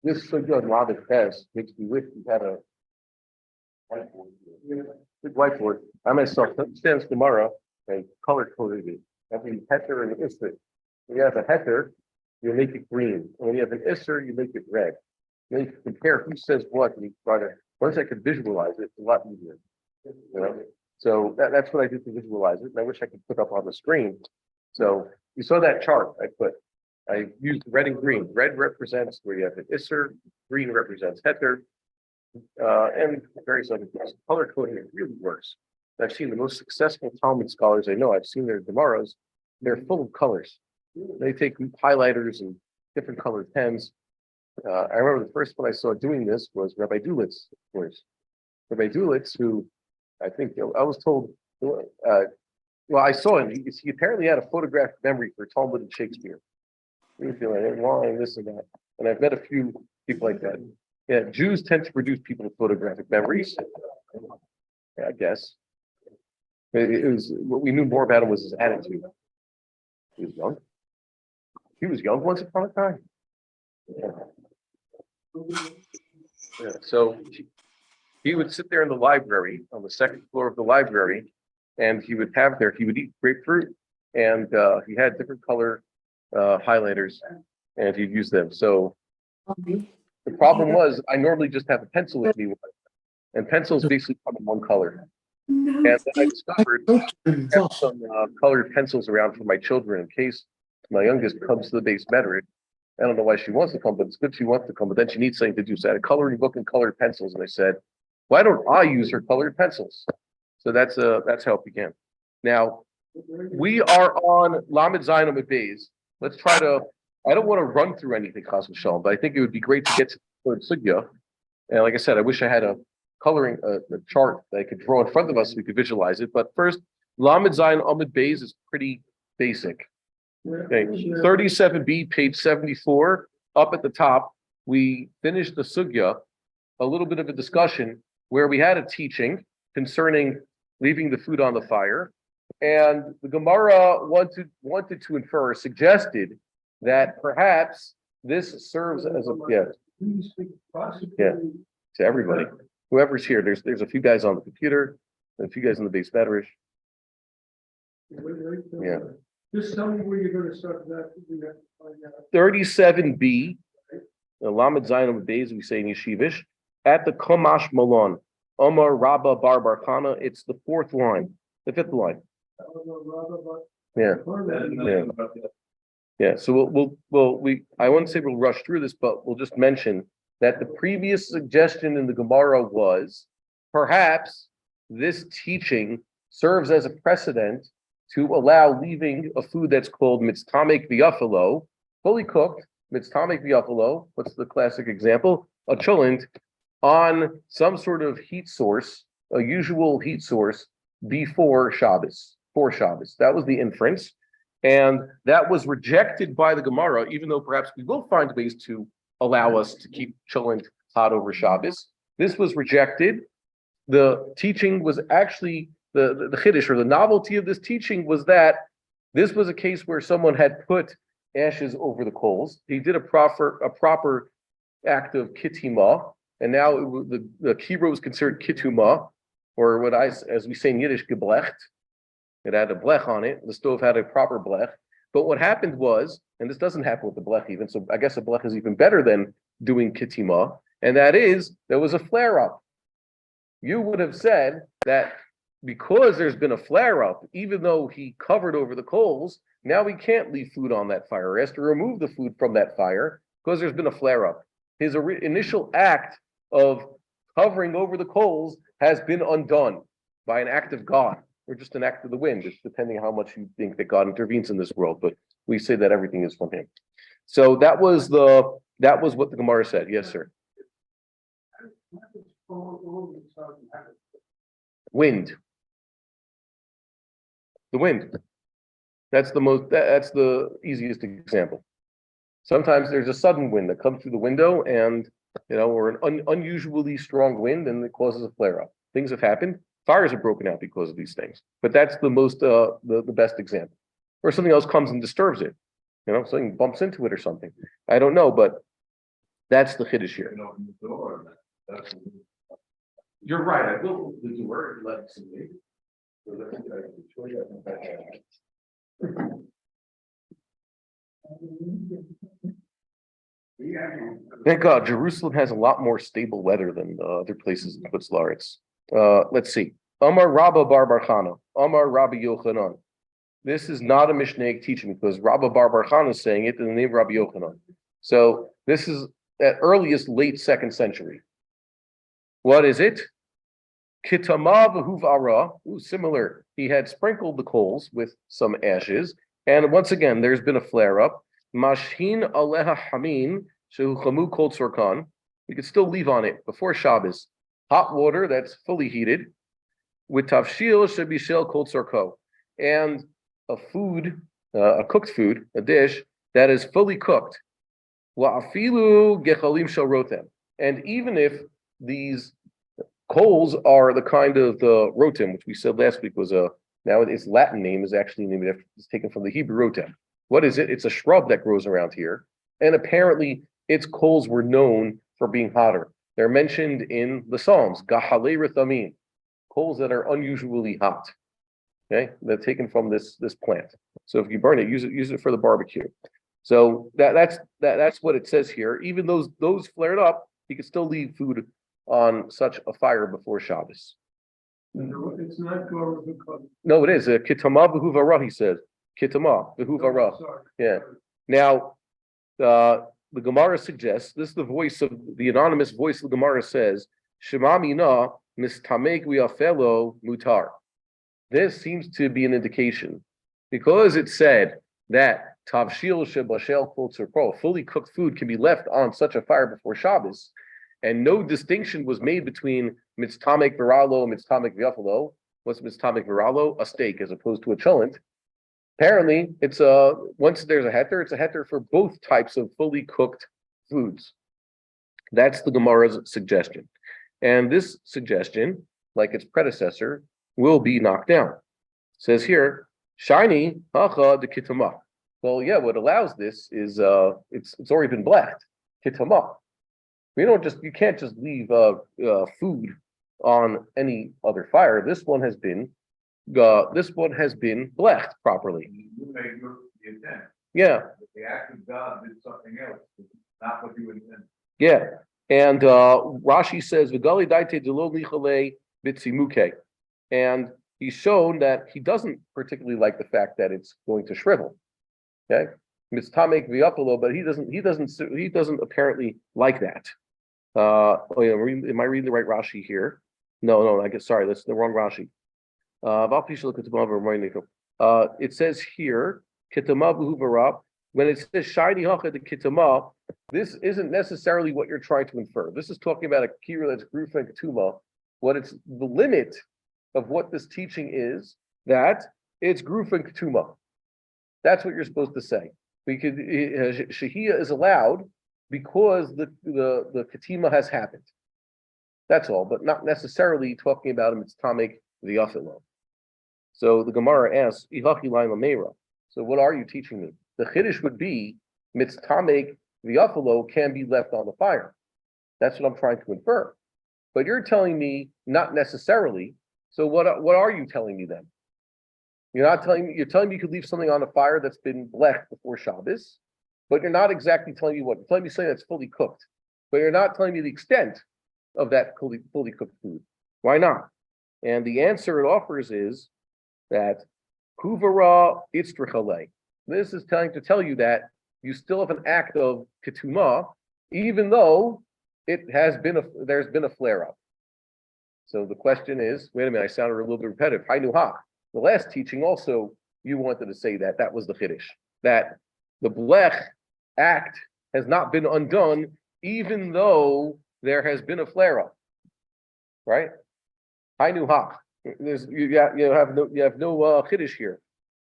this good Robert test makes me wish we had a whiteboard. Big whiteboard. I myself stands tomorrow and color coded it. Every heter and isser. When you have a heter, you make it green. And when you have an isser, you make it red. Then you can compare who says what, and you try to. Once I could visualize it, it's a lot easier. So that's what I did to visualize it, and I wish I could put up on the screen. So you saw that chart I used red and green. Red represents where you have an isser, green represents heter, and various other things. Color coding really works. I've seen the most successful Talmud scholars I know. I've seen their Gemaras. They're full of colors. They take highlighters and different colored pens. I remember the first one I saw doing this was Rabbi Dulitz, of course. Rabbi Dulitz, who I think I was told, I saw him. He apparently had a photographic memory for Talmud and Shakespeare. He was feeling line, this and that. And I've met a few people like that. Yeah, Jews tend to produce people with photographic memories. Yeah, I guess. It was what we knew more about him was his attitude. He was young. He was young once upon a time. Yeah. So he would sit there in the library on the second floor of the library, and he would eat grapefruit, and he had different color highlighters, and he'd use them. So the problem was I normally just have a pencil with me, and pencils basically come in one color. And then I discovered I have some colored pencils around for my children in case my youngest comes to the base metric. I don't know why she wants to come, but it's good she wants to come. But then she needs something to do. So I had a coloring book and colored pencils, and I said, "Why don't I use her colored pencils?" So that's how it began. Now we are on Lamed Zayin Amud Beis. Let's try to. I don't want to run through anything, Chas v'Shalom, but I think it would be great to get to the third sugya. And like I said, I wish I had a coloring a chart that I could draw in front of us so we could visualize it. But first, Lamed Zayin Amud Beis is pretty basic. Okay, 37b, page 74, up at the top, we finished the sugya, a little bit of a discussion where we had a teaching concerning leaving the food on the fire, and the Gemara wanted to infer, suggested that perhaps this serves as a to everybody, whoever's here. There's a few guys on the computer, and a few guys in the base medrash. Yeah. Just tell me where you're going to start that. 37b, the Lamed Zayin Amud Beis, we say in Yeshivish, at the Komash Malon, Omar Rabba Bar Barchana, it's the fourth line, the fifth line. Yeah. So I wouldn't say we'll rush through this, but we'll just mention that the previous suggestion in the Gemara was perhaps this teaching serves as a precedent to allow leaving a food that's called mitztamek v'yafalo, fully cooked, mitztamek v'yafalo. What's the classic example? A cholent on some sort of heat source, a usual heat source before Shabbos, for Shabbos. That was the inference. And that was rejected by the Gemara, even though perhaps we will find ways to allow us to keep cholent hot over Shabbos. This was rejected. The teaching was actually the chiddush, or the novelty of this teaching, was that this was a case where someone had put ashes over the coals. He did a proper act of kitima, and now the kibra was considered kituma, or as we say in Yiddish, geblecht. It had a blech on it. The stove had a proper blech. But what happened was, and this doesn't happen with the blech even, so I guess a blech is even better than doing kitima, and that is, there was a flare-up. You would have said that because there's been a flare-up, even though he covered over the coals, now he can't leave food on that fire. He has to remove the food from that fire because there's been a flare-up. His initial act of covering over the coals has been undone by an act of God, or just an act of the wind. It's depending how much you think that God intervenes in this world, but we say that everything is from Him. So that was what the Gemara said. Yes, sir. Wind. The wind. That's the easiest example. Sometimes there's a sudden wind that comes through the window, and or an unusually strong wind, and it causes a flare-up. Things have happened. Fires have broken out because of these things. But that's the most the best example. Or something else comes and disturbs it. Something bumps into it or something. I don't know, but That's the chiddush here. can open the door. That's You're right. I will open the door and let some in. Thank God, Jerusalem has a lot more stable weather than other places in Chutz La'aretz. Let's see. Amar Rabba Bar Bar Chana, Amar Rabbi Yochanan. This is not a Mishnaic teaching because Rabba Bar Bar Chana is saying it in the name of Rabbi Yochanan. So this is at earliest late 2nd century. What is it? Kitama v'huvara, similar. He had sprinkled the coals with some ashes, and once again, there's been a flare-up. Mashin aleha hamin shehu chamu kol tzorkan. You could still leave on it before Shabbos. Hot water that's fully heated with tavshil shebishel kol tzorko, and a food, a cooked food, a dish that is fully cooked. Wa'afilu gechalim shel rotem, and even if these coals are the kind of the rotem, which we said last week was now its Latin name is actually named after, it's taken from the Hebrew rotem. What is it? It's a shrub that grows around here, and apparently its coals were known for being hotter. They're mentioned in the Psalms, Gahalei Rithamim, coals that are unusually hot. Okay, they're taken from this plant. So if you burn it, use it for the barbecue. So that's what it says here. Even those flared up, you can still leave food on such a fire before Shabbos. It's not Torah because. No, it is. Kitama v'huvara, he says. Kitama v'huvara. Yeah. Now, the Gemara suggests, this is the voice of, the anonymous voice of the Gemara says, Shema mina mistamek v'yafelo mutar. This seems to be an indication, because it said that tavshil shebashel kol tzorko, fully cooked food can be left on such a fire before Shabbos, and no distinction was made between mitztamek viralo and mitztamek v'yafalo. What's mitztamek viralo? A steak as opposed to a cholent. Apparently, it's once there's a heter, it's a heter for both types of fully cooked foods. That's the Gemara's suggestion. And this suggestion, like its predecessor, will be knocked down. It says here, shiny hacha de kitama. Well, yeah, what allows this is it's already been blached. Kitama. You can't just leave food on any other fire. This one has been blessed properly. You made the intent. Yeah. But the act of God did something else, not what you intended. Yeah. And Rashi says, V'gali daite delo lichale bitzimuke. And he's shown that he doesn't particularly like the fact that it's going to shrivel. Okay? Mitztamek v'yapalo, but he doesn't apparently like that. Am I reading the right Rashi here? No, I guess sorry, that's the wrong Rashi. It says here, when it says shiny hacha the kitama, this isn't necessarily what you're trying to infer. This is talking about a kira that's grufa and ketuma. What it's the limit of what this teaching is, that it's grufa and ketuma. That's what you're supposed to say. Shehiyah is allowed because the ketima has happened. That's all, but not necessarily talking about him. It's tamek the yafilo. So the Gemara asks, Ilachi laima meira. So what are you teaching me? The chiddush would be mitztamek the yafilo can be left on the fire. That's what I'm trying to infer. But you're telling me not necessarily. So what are you telling me then? You're telling me you could leave something on a fire that's been blessed before Shabbos, but you're not exactly telling me what. You're telling me something that's fully cooked, but you're not telling me the extent of that fully cooked food. Why not? And the answer it offers is that kuvara itzrichale. This is to tell you that you still have an act of ketuma, even though there's been a flare up. So the question is, wait a minute, I sounded a little bit repetitive. Hainuha. The last teaching also, you wanted to say that was the chiddush, that the Blech act has not been undone, even though there has been a flare up, right? Hainuha. You have no chiddush here,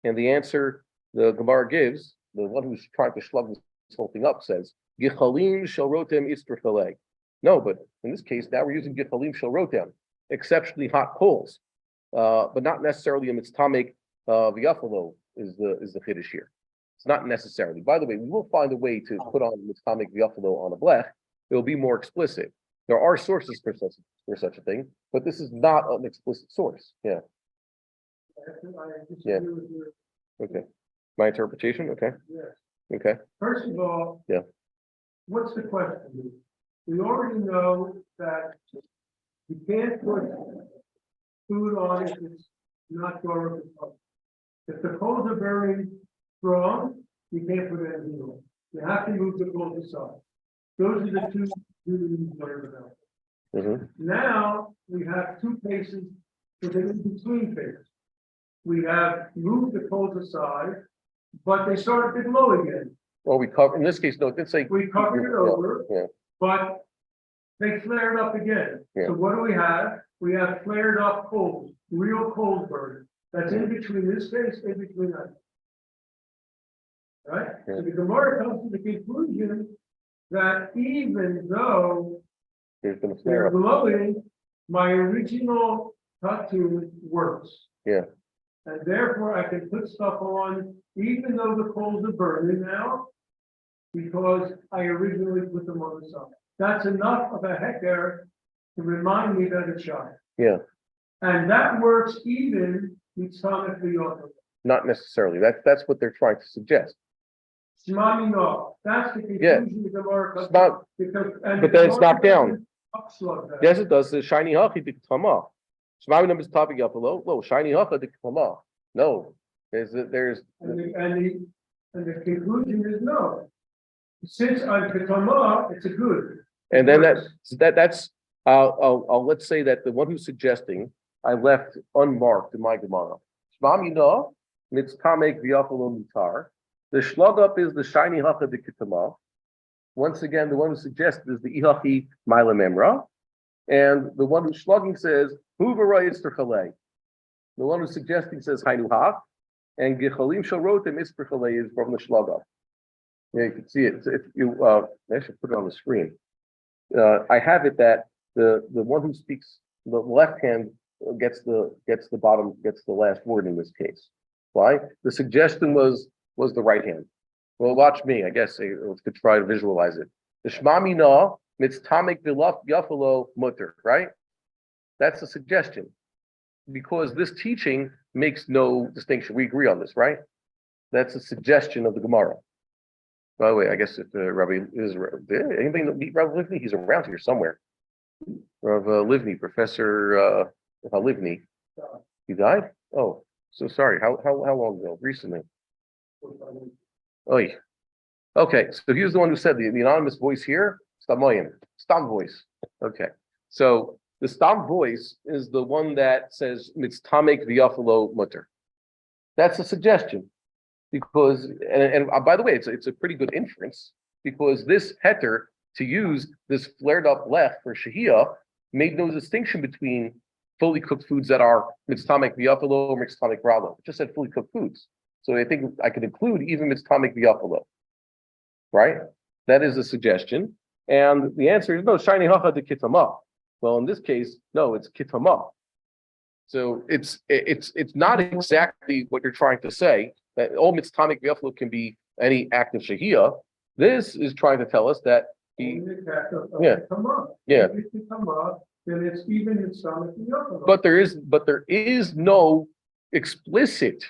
and the answer the Gemara gives, the one who's trying to slug this whole thing up, says gichalim shel rotem istrichalei. No, but in this case, now we're using gichalim shel rotem, exceptionally hot coals, but not necessarily a mitztamek v'yafalo is the chiddush here. It's not necessarily. By the way, we will find a way to put on mitztamek v'yafalo on a blech, it'll be more explicit. There are sources for such a thing, but this is not an explicit source. Yeah. disagree with you. Okay. My interpretation. Okay. Yes. Okay. First of all. Yeah. What's the question? We already know that you can't put food on if it's not Torah. If the coals are very strong, you can't put anything on. You have to move the coals aside. Those are the two duties learned about. Mm-hmm. Now, we have two cases with an in-between case. We have moved the coals aside, but they started to glow again. Well, we cover in this case. No, it's like We covered it over, Yeah. but they flared up again. Yeah. So what do we have? We have flared up coals, real coals burning. That's in between this case, in between that. Right? Yeah. So the Gemara comes to the conclusion that even though There's been a flare they're up. glowing, my original cartoon works. Yeah. And therefore I can put stuff on, even though the coals are burning now, because I originally put them on the side. That's enough of a hecker to remind me that it's shot. Yeah. And that works even with Sonic the Author. Not necessarily. That's what they're trying to suggest. Shmami no. That's the conclusion the Gemara comes It's not, to, because, but then it's knocked down. Upslug that. Yes, it does. The shiny hachi diktama. Shmavi numbers topic up below. Low shiny hacha diktama. No, there's And the conclusion is no. Since I'm Ketama, it's a good. and then that's I'll let's say that the one who's suggesting I left unmarked in my Gemara. Shmami no mitzkamek v'yachalo mitar. The shlug up is the shiny hacha diktama. Once again, the one who suggested is the ihachi mila memra, and the one who's slugging says hu v'rayitz terchalei. The one who's suggesting says hainu hach, and gechalim shel rotem isperchalei is from the shlug up. Yeah, you can see it. If you I should put it on the screen. I have it that the one who speaks the left hand gets the last word in this case. Why? The suggestion was the right hand. Well, watch me. I guess let's try to visualize it. The shmami na mitztamek vilaf yafalo mutter. Right? That's a suggestion because this teaching makes no distinction. We agree on this, right? That's a suggestion of the Gemara. By the way, I guess if Rabbi is anybody meet Rabbi Livni, he's around here somewhere. Rabbi Livni, Professor Livni, he died. Oh, so sorry. How long ago? Recently. Oh, yeah. Okay. So he was the one who said the anonymous voice here. Stamoyim, stam voice. Okay. So the stam voice is the one that says mitztamek v'yafalo mutter. That's a suggestion. Because and by the way, it's a pretty good inference because this heter to use this flared up lech for shahiyah made no distinction between fully cooked foods that are mitztamek v'yafalo or mitztamek ralo. It just said fully cooked foods. So I think I could include even mitztamek v'yafalo. Right? That is a suggestion. And the answer is no, shiny hacha de kitama. Well, in this case, no, it's kitama. So it's not exactly what you're trying to say. That all mitztamek v'yafalo can be any act of shahiyah. This is trying to tell us that he, yeah. Then it's even in Sonic the Author. But there is no explicit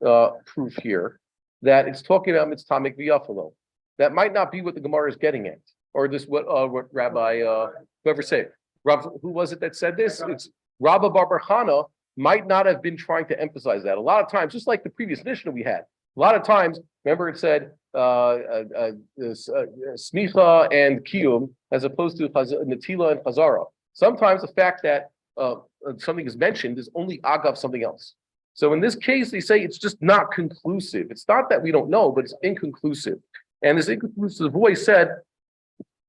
proof here that it's talking about mitztamek v'yafalo. That might not be what the Gemara is getting at, or this what Rabbi whoever said. Who was it that said this? It's Rabbi Bar Chana might not have been trying to emphasize that. A lot of times, just like the previous Mishnah we had, a lot of times, remember it said smicha and kiyum as opposed to natila and chazara. Sometimes the fact that something is mentioned is only agav something else. So in this case, they say it's just not conclusive. It's not that we don't know, but it's inconclusive. And this inconclusive voice said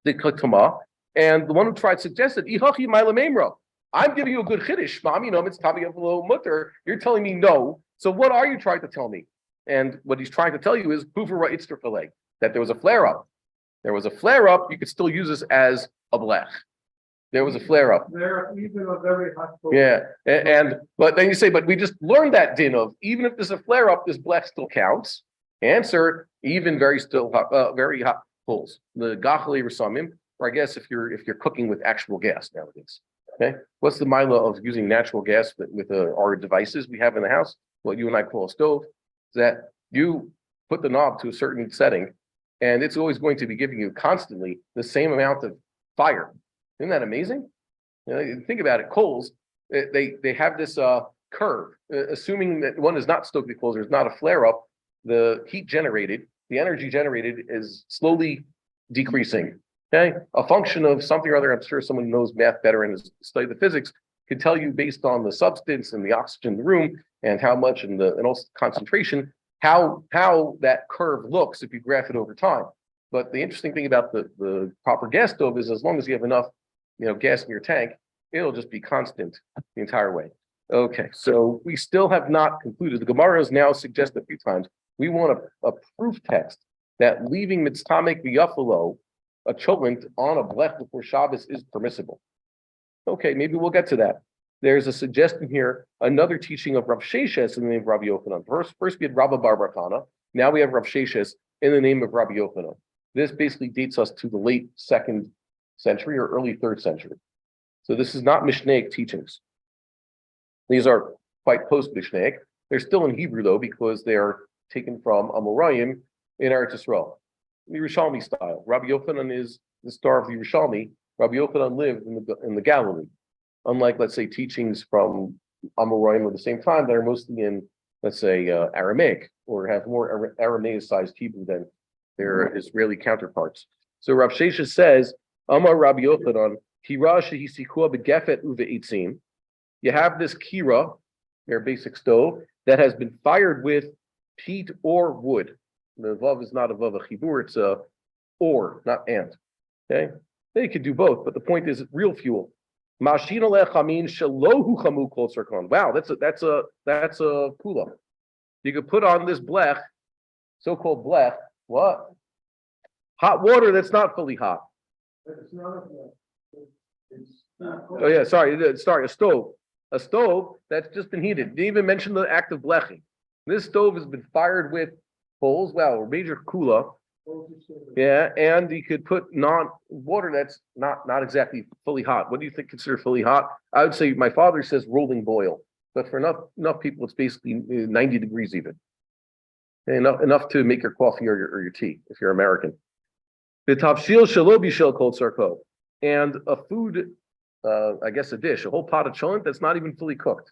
the katama, and the one who tried suggested ihachi ma'ila memra. I'm giving you a good chiddush, mom. It's coming up a little mutter. You're telling me no. So what are you trying to tell me? And what he's trying to tell you is that there was a flare up. There was a flare up. You could still use this as a blech. There was a flare up. They're even a very hot cold. Yeah, but then you say, but we just learned that din of even if there's a flare up, this blech still counts. Answer: even very hot pulls. The gachali rasamim or I guess if you're cooking with actual gas nowadays. Okay, what's the mila of using natural gas with our devices we have in the house? What you and I call a stove, is that you put the knob to a certain setting, and it's always going to be giving you constantly the same amount of fire. Isn't that amazing? You know, think about it. Coals, they have this curve. Assuming that one is not stoked with coals, there's not a flare up. The heat generated, the energy generated, is slowly decreasing. Okay, a function of something or other. I'm sure someone who knows math better and has studied the physics can tell you based on the substance and the oxygen in the room and how much and also concentration, how that curve looks if you graph it over time. But the interesting thing about the proper gas stove is as long as you have enough, gas in your tank, it'll just be constant the entire way. Okay, so we still have not concluded. The Gemara has now suggested a few times we want a proof text that leaving mitztamek v'yafalo, a cholent on a blech before Shabbos, is permissible. Okay, maybe we'll get to that. There's a suggestion here, another teaching of Rav Sheshes in the name of Rabbi Yochanan. First we had Rabbi Bar Barchana. Now we have Rav Sheshes in the name of Rabbi Yochanan. This basically dates us to the late 2nd century or early 3rd century. So this is not Mishnaic teachings. These are quite post-Mishnaic. They're still in Hebrew though, because they are taken from Amoraim in Eretz Yisrael, the Yerushalmi style. Rabbi Yochanan is the star of the Yerushalmi. Rabbi Yochanan lived in the Galilee, unlike, let's say, teachings from Amoraim of the same time that are mostly in, let's say, Aramaic, or have more Aramaicized Hebrew than their Israeli counterparts. So Rav Sheshes says, Amar Rabbi Yochanan, Kira shehisikua begefet uveitzim. You have this kira, their basic stove, that has been fired with peat or wood. The vav is not a vav a chibur, it's a or, not and. Okay, they could do both, but the point is real fuel. Machon Shilo. Wow, that's a kula. You could put on this blech, so-called blech. What? Hot water that's not fully hot. It's not a blech. Oh yeah, sorry, a stove. A stove that's just been heated. Didn't even mention the act of bleching. This stove has been fired with coals. Wow, major kula. Yeah, and you could put water that's not exactly fully hot. What do you think considered fully hot? I would say my father says rolling boil, but for enough people, it's basically 90 degrees even. Enough to make your coffee or your tea if you're American. The tafshil shelo bishel kol tzarko, and a food, I guess a dish, a whole pot of cholent that's not even fully cooked.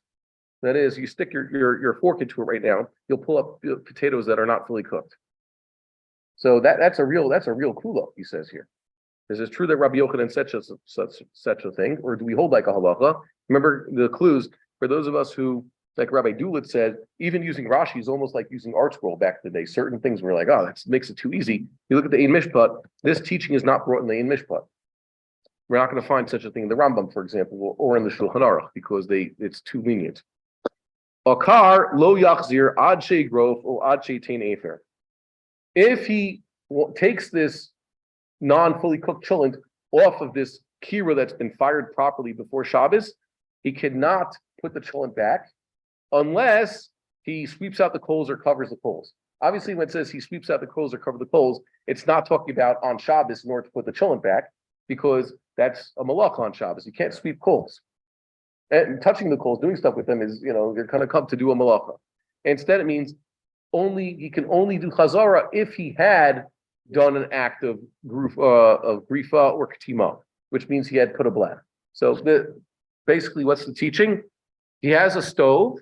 That is, you stick your fork into it right now, you'll pull up potatoes that are not fully cooked. So that's a real kula, he says here. Is it true that Rabbi Yochanan said such a thing, or do we hold like a halacha? Remember the clues for those of us who, like Rabbi Dulit said, even using Rashi is almost like using art scroll back in the day. Certain things were like, oh, that makes it too easy. You look at the Ein Mishpat, this teaching is not brought in the Ein Mishpat. We're not going to find such a thing in the Rambam, for example, or in the Shulchan Aruch, because it's too lenient. Akar lo yachzir ad shei grof or ad shei tein efer. If he takes this non-fully cooked cholent off of this kira that's been fired properly before Shabbos, he cannot put the cholent back unless he sweeps out the coals or covers the coals. Obviously, when it says he sweeps out the coals or cover the coals, it's not talking about on Shabbos in order to put the cholent back, because that's a malach on Shabbos. You can't sweep coals. And touching the coals, doing stuff with them is, you're going to come to do a malacha. Instead, it means he can only do chazara if he had done an act of grifa or katima, which means he had put a blech. So basically, what's the teaching? He has a stove,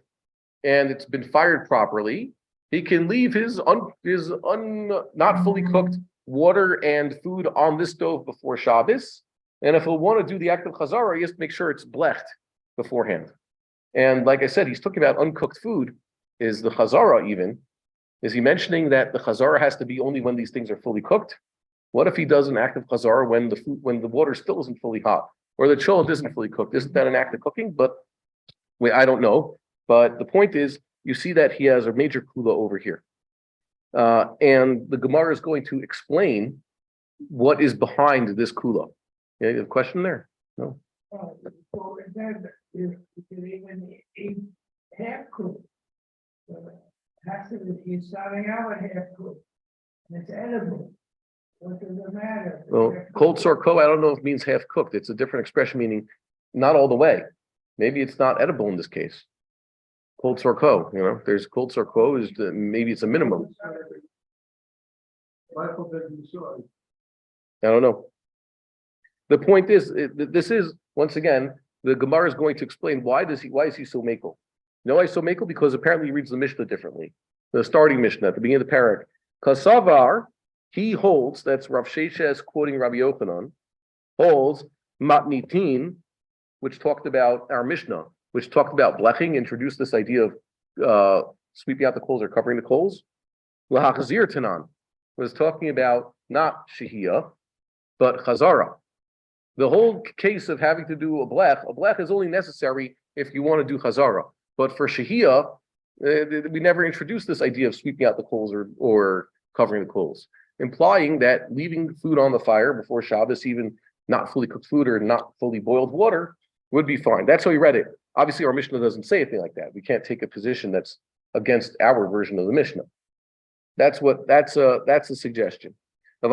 and it's been fired properly. He can leave his not fully cooked water and food on this stove before Shabbos, and if he'll want to do the act of chazara, he has to make sure it's blecht beforehand. And like I said, he's talking about uncooked food. Is the chazara even? Is he mentioning that the chazara has to be only when these things are fully cooked? What if he does an act of chazara when the water still isn't fully hot, or the cholent isn't fully cooked? Isn't that an act of cooking? But I don't know. But the point is, you see that he has a major kula over here, and the Gemara is going to explain what is behind this kula. Yeah, you have a question there? No. So then, if you even eat half cooked, has to be starting out with half cooked, and it's edible. what does it matter? Well, cold sorko, I don't know if it means half cooked. It's a different expression meaning not all the way. Maybe it's not edible in this case. Cold sorko, there's cold sorko is maybe it's a minimum. Michael doesn't saw it. I don't know. The point is, this is once again the Gemara is going to explain why is he so makel? You know why he's so makel? Because apparently he reads the Mishnah differently. The starting Mishnah at the beginning of the parak. Kasavar, he holds, that's Rav Sheshes quoting Rabbi Yochanan, holds matnitin, which talked about our Mishnah, which talked about bleching, introduced this idea of sweeping out the coals or covering the coals. Lahachzir tanan was talking about not shehiyah, but chazara. The whole case of having to do a blech is only necessary if you want to do chazara. But for shehiyah, we never introduced this idea of sweeping out the coals or covering the coals, implying that leaving food on the fire before Shabbos, even not fully cooked food or not fully boiled water, would be fine. That's how we read it. Obviously, our Mishnah doesn't say anything like that. We can't take a position that's against our version of the Mishnah. That's a suggestion. The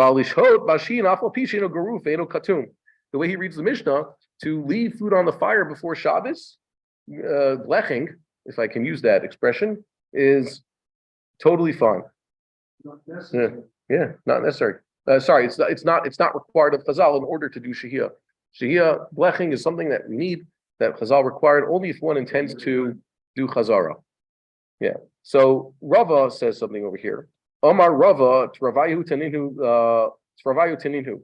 way he reads the Mishnah, to leave food on the fire before Shabbos, bleching, if I can use that expression, is totally fine. Not necessary. Yeah, not necessary. Sorry, it's not required of Chazal in order to do shehiyah. Shehiyah bleching is something that we need, that Chazal required only if one intends to do chazara. Yeah. So Rava says something over here. Omar Rava Travayu Taninu.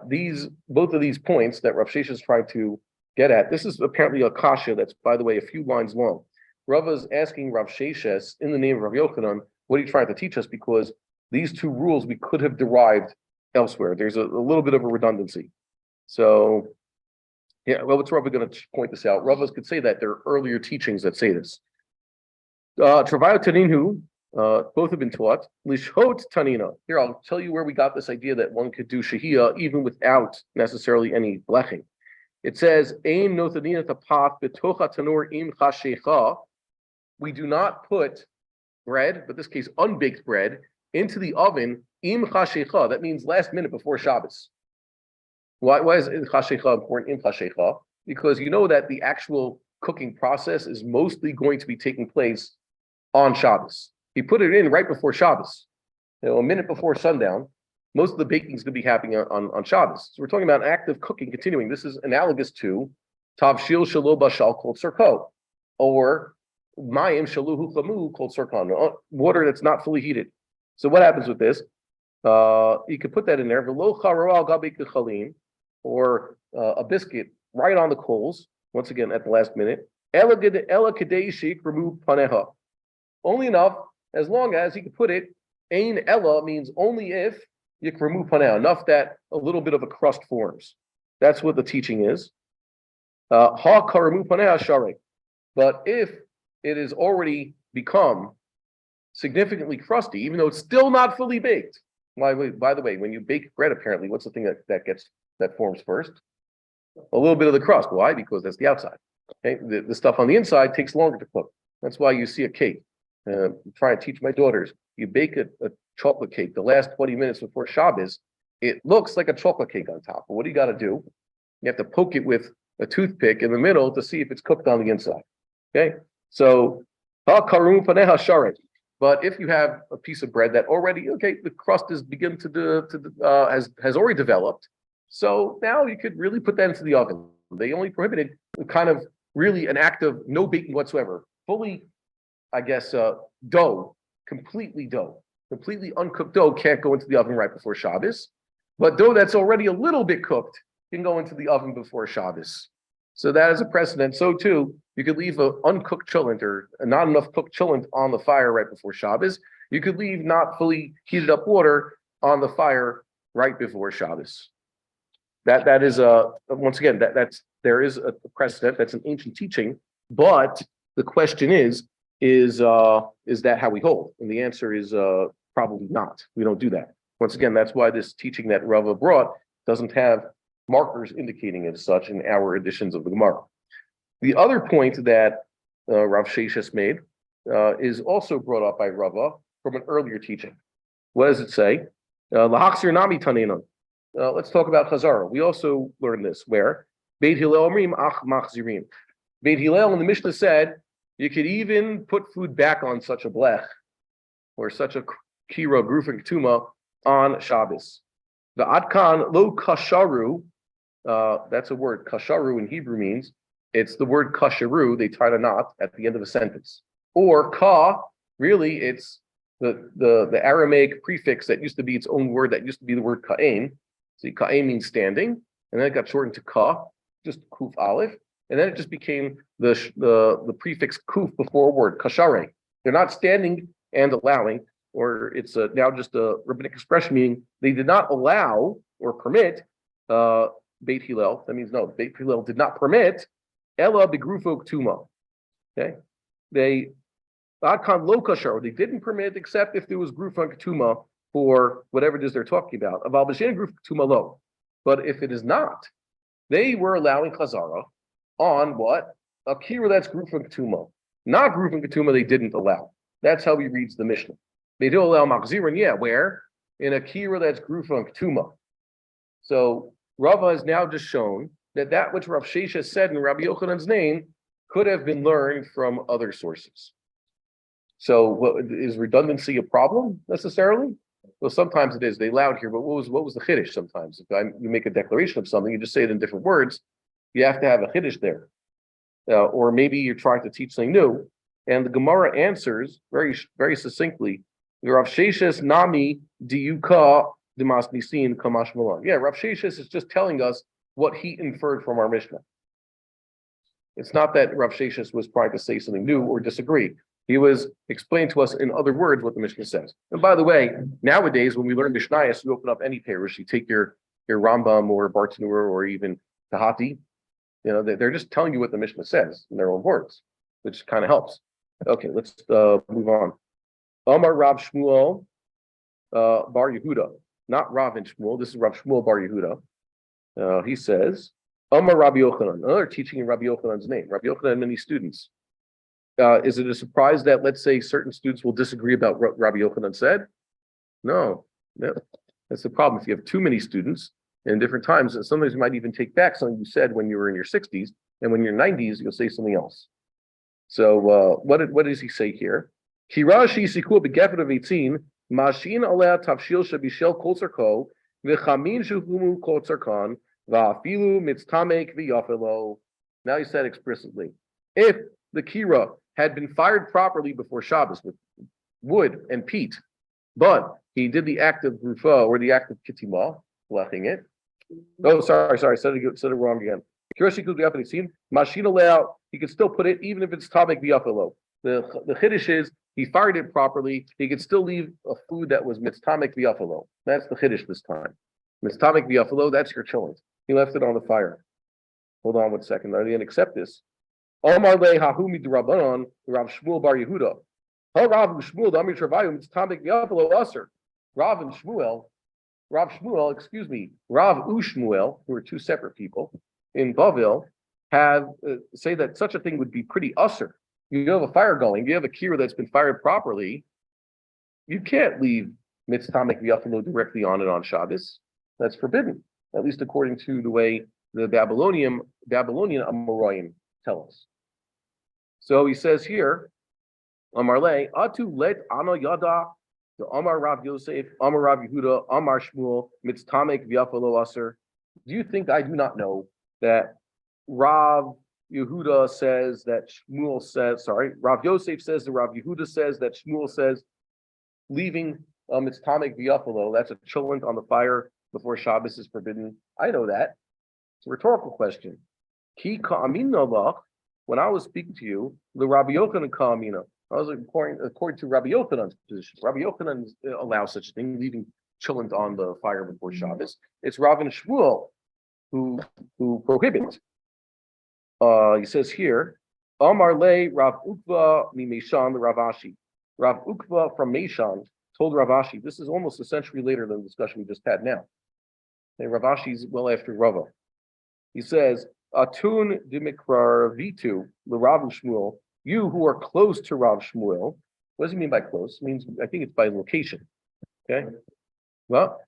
These both of these points that Rav Sheshes is trying to get at. This is apparently a kasha that's, by the way, a few lines long. Rava is asking Rav Sheshes in the name of Rav Yochanan, what are you trying to teach us? Because these two rules we could have derived elsewhere. There's a little bit of a redundancy. So, yeah, well, what's Rava going to point this out? Ravas could say that there are earlier teachings that say this. Travayo Taninu, both have been taught. Lishhot Tanina. Here, I'll tell you where we got this idea that one could do shehiyah even without necessarily any bleching. It says, Ein no tanina tapat betocha tanur im chashecha. We do not put bread, but in this case unbaked bread, into the oven im chashecha. That means last minute before Shabbos. Why is chashecha important in chashecha? Because you know that the actual cooking process is mostly going to be taking place on Shabbos. He put it in right before Shabbos, a minute before sundown. Most of the baking is going to be happening on Shabbos. So we're talking about active cooking continuing. This is analogous to Tav Shil Shalo Bashal Kol Tzarko, or Mayim Shaluhu Chamu Kol Tzarkan, water that's not fully heated. So what happens with this? You could put that in there, V'lo Charo Al Gabe Kechalin, or a biscuit right on the coals, once again at the last minute. Ela Kadei Sheik remove Paneha. Only enough, as long as he could put it, Ein Ela means only if Yikramu Paneha, enough that a little bit of a crust forms. That's what the teaching is. Ha Karamu Paneha Sharek. But if it has already become significantly crusty, even though it's still not fully baked. By the way, when you bake bread, apparently, what's the thing that forms first? A little bit of the crust. Why? Because that's the outside. Okay, the stuff on the inside takes longer to cook. That's why you see a cake. Try to teach my daughters. You bake a chocolate cake the last 20 minutes before Shabbos. It looks like a chocolate cake on top. But what do you got to do? You have to poke it with a toothpick in the middle to see if it's cooked on the inside. Okay, so ha-karum paneha sharet. But if you have a piece of bread that already, the crust is beginning has already developed. So now you could really put that into the oven. They only prohibited kind of really an act of no baking whatsoever. Fully, I guess, completely uncooked dough can't go into the oven right before Shabbos. But dough that's already a little bit cooked can go into the oven before Shabbos. So that is a precedent. So too, you could leave an uncooked cholent or not enough cooked cholent on the fire right before Shabbos. You could leave not fully heated up water on the fire right before Shabbos. That is once again there is a precedent. That's an ancient teaching. But the question is that how we hold? And the answer is probably not. We don't do that. Once again, that's why this teaching that Rava brought doesn't have markers indicating it as such in our editions of the Gemara. The other point that Rav Sheshes made is also brought up by Rava from an earlier teaching. What does it say? Lahaksir nami tanina. Let's talk about Chazara. We also learned this where Beit Hillel omrim ach machzirim. Beit Hillel in the Mishnah said you could even put food back on such a blech or such a kira grufin ketuma on Shabbos. The adkan lo kasharu. That's a word. Kasharu in Hebrew means it's the word kasharu. They tied a knot at the end of a sentence. Or ka, really, it's the Aramaic prefix that used to be its own word. That used to be the word ka'ain. See, ka'ain means standing, and then it got shortened to ka, just kuf aleph, and then it just became the prefix kuf before a word kashare. They're not standing and allowing, or it's now just a rabbinic expression meaning they did not allow or permit Beit Hillel. That means no, Beit Hillel did not permit Ella begrufo ktuma. Okay, they adkan lo kashar. They didn't permit except if there was grufo ktuma for whatever it is they're talking about. Aval b'shen grufo ktuma lo. But if it is not, they were allowing chazara on what a kira that's grufo ktuma. Not grufo ktuma, they didn't allow. That's how he reads the Mishnah. They do allow machzirin, yeah, where in a kira that's grufo ktuma. So Rava has now just shown that which Rav Shesha said in Rabbi Yochanan's name could have been learned from other sources. So, is redundancy a problem necessarily? Well, sometimes it is. They allowed here, but what was the chiddush? Sometimes, if you make a declaration of something, you just say it in different words. You have to have a chiddush there, or maybe you're trying to teach something new. And the Gemara answers very, very succinctly. Rav Shesha's nami diuka. Yeah, Rav Sheshes is just telling us what he inferred from our Mishnah. It's not that Rav Sheshes was trying to say something new or disagree. He was explaining to us in other words what the Mishnah says. And by the way, nowadays when we learn Mishnayos, you open up any parish, you take your Rambam or Bartanura or even Tahati, they're just telling you what the Mishnah says in their own words, which kind of helps. Okay, let's move on. Amar Rav Shmuel Bar Yehuda. Not Rav and Shmuel. This is Rav Shmuel Bar Yehuda. He says, Amar Rabbi Yochanan. Another teaching in Rabbi Yochanan's name. Rabbi Yochanan had many students. Is it a surprise that, let's say, certain students will disagree about what Rabbi Yochanan said? No. That's the problem. If you have too many students in different times, and sometimes you might even take back something you said when you were in your 60s, and when you're 90s, you'll say something else. So what does he say here? Kirashi sikul begefet of 18. Mashin aleh tavshil shabishel kol tzarko v'chamin shuhumu kol tzarkan va'afilu mitztamek v'yafelo. Now he said explicitly, if the kira had been fired properly before Shabbos with wood and peat, but he did the act of rufa or the act of kitima, bleching it. Oh, sorry, said it wrong again. Kirashi sikul begefet 18. Mashin aleh, he could still put it even if it's tamek v'yafelo. The chiddush is he fired it properly. He could still leave a food that was mitztamek v'yafalo. That's the chiddush this time. Mitztamek v'yafalo, that's your chillin. He left it on the fire. Hold on 1 second. I didn't accept this. Omar le hahumi d'Rabbanan Rav Shmuel Bar Yehuda. Ha Rav Shmuel d'Amir Travayu mitztamek v'yafalo aser. Rav Shmuel, Rav Ushmuel, who are two separate people in Bavel, have say that such a thing would be pretty usser. You have a fire going, you have a kira that's been fired properly, you can't leave mitztamek v'yafalo directly on it on Shabbos. That's forbidden, at least according to the way the Babylonian Amoraim tell us. So he says here, Amar le, atu let ana yada, the Amar Rav Yosef, Amar Rav Yehuda, Amar Shmuel, mitztamek v'yafalo aser. Do you think I do not know that Rav Yehuda says that Shmuel says, Rav Yosef says that Rav Yehuda says that Shmuel says leaving mitztamek v'yafalo, that's a chillent on the fire before Shabbos is forbidden. I know that. It's a rhetorical question. Ki ka'amina lach, when I was speaking to you, the Rabbi Yochanan ka'amina. I was according to Rabbi Yochanan's position. Rabbi Yochanan allows such a thing, leaving chillent on the fire before Shabbos. It's Rav and Shmuel who prohibit. He says here, Amar le Rav Ukva mi Meshan Rav Ashi. Rav Ukva from Meshan told Rav Ashi, this is almost a century later than the discussion we just had now. And Rav Ashi is well after Rava. He says, Atun dimikrar vitu the Rav Shmuel, you who are close to Rav Shmuel. What does he mean by close? It means, I think it's by location. Okay. Well,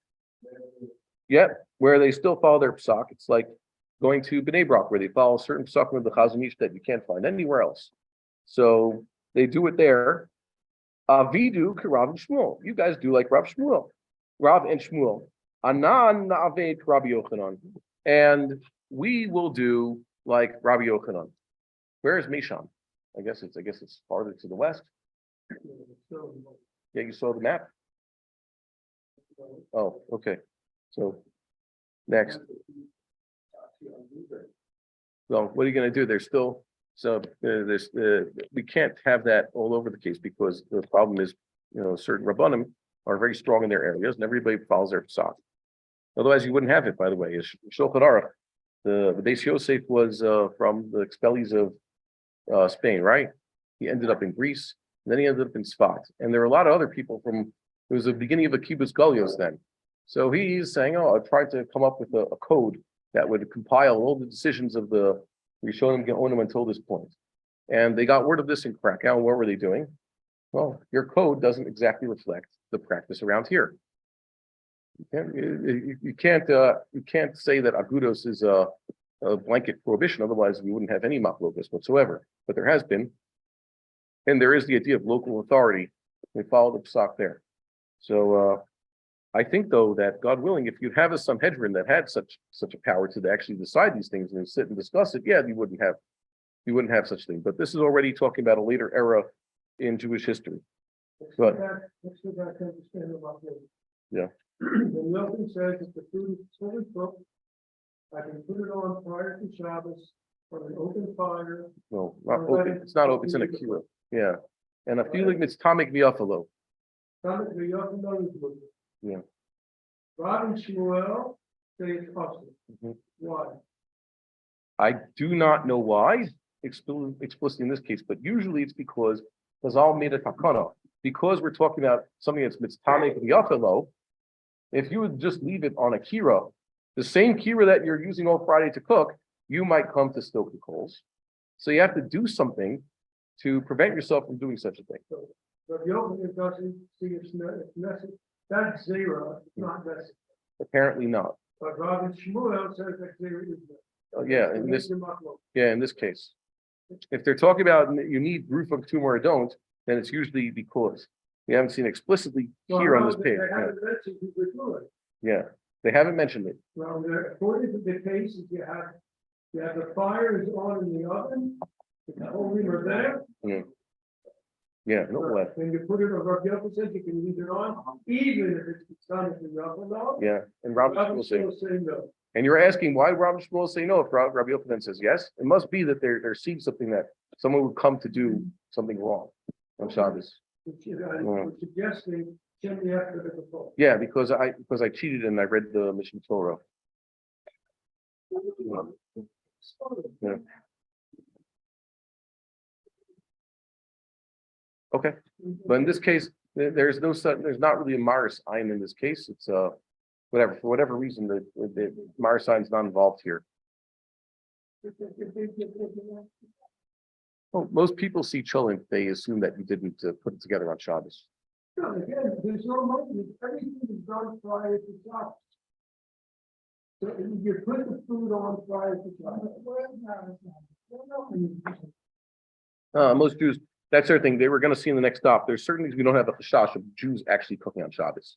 yeah, where they still follow their psak. It's like going to Bnei Brak, where they follow certain psakim of the Chazon Ish that you can't find anywhere else. So they do it there. Avidu Rav and Shmuel. You guys do like Rav and Shmuel. Anan na'aved Rabbi Yochanan. And we will do like Rabbi Yochanan. Where is Misham? I guess it's farther to the west. Yeah, you saw the map. Oh, okay. So next. Well, what are you going to do? There's still we can't have that all over the case because the problem is, certain rabbanim are very strong in their areas and everybody follows their psak. Otherwise, you wouldn't have it. By the way, Shulchan Aruch, the Beis Yosef was from the expellees of Spain, right? He ended up in Greece, and then he ended up in Sfat, and there were a lot of other people from. It was the beginning of a kibbutz galios then. So he's saying, I tried to come up with a code that would compile all the decisions of the Rishonim Geonim until this point. And they got word of this in Krakow. And what were they doing? Well, your code doesn't exactly reflect the practice around here. You can't say that agudos is a blanket prohibition. Otherwise, we wouldn't have any machlokas whatsoever. But there has been, and there is the idea of local authority. We follow the psak there. So I think, though, that God willing, if you have a Sanhedrin that had such a power to actually decide these things and sit and discuss it, yeah, you wouldn't have such thing. But this is already talking about a later era in Jewish history. Let's go back to understand about this. Yeah. The Milton says that the food is fully cooked. I can put it on prior to Shabbos on an open fire. No, not open. It's not open. It's in a kira. Yeah, and a feeling it's tamik v'yafalo. Yeah. Rav and Shmuel say it's possible. Why? I do not know why explicitly in this case, but usually it's because Chazal made a takana. Because we're talking about something that's mitztamik v'yafalo. If you would just leave it on a kira, the same kira that you're using all Friday to cook, you might come to stoke the coals. So you have to do something to prevent yourself from doing such a thing. So Yochanan doesn't see it's necessary. That's zero, it's not necessary. Apparently not. But Rav and Shmuel says that zero is necessary. Yeah, in this case. If they're talking about you need roof of tomb or don't, then it's usually because we haven't seen explicitly here on this page. Yeah, they haven't mentioned it. Well, according to the cases, you have the fire is on in the oven, the coals are there. Yeah, no way. When you put it on, Rabbi Yochanan says you can leave it on, even if it's done in the oven. Yeah, and Rabbi Shmuel say no. And you're asking why Rabbi Shmuel say no if Rabbi Yochanan says yes? It must be that they're seeing something that someone would come to do something wrong on Shabbos. Suggesting yeah, because I cheated and I read the Machon Torah. Yeah. Okay, but in this case, there's not really a Maris Ayin in this case. It's for whatever reason the Maris Ayin is not involved here. Well, most people see Cholent, they assume that you didn't put it together on Shabbos. No, again, there's no motive. Everything is done prior to Shabbos. So you put the food on prior to Shabbos. Most Jews, that's their thing. They were going to see in the next stop. There's certain things we don't have a chashash of Jews actually cooking on Shabbos.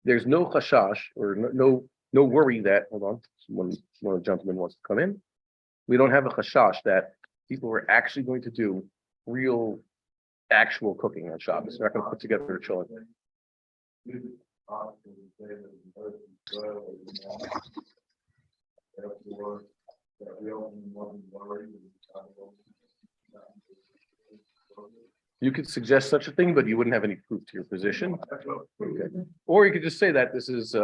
There's no chashash or no worry that, hold on, one of the gentlemen wants to come in. We don't have a chashash that people are actually going to do real, actual cooking on Shabbos. They're not going to put together a children. You could suggest such a thing, but you wouldn't have any proof to your position. Okay. Or you could just say that this is,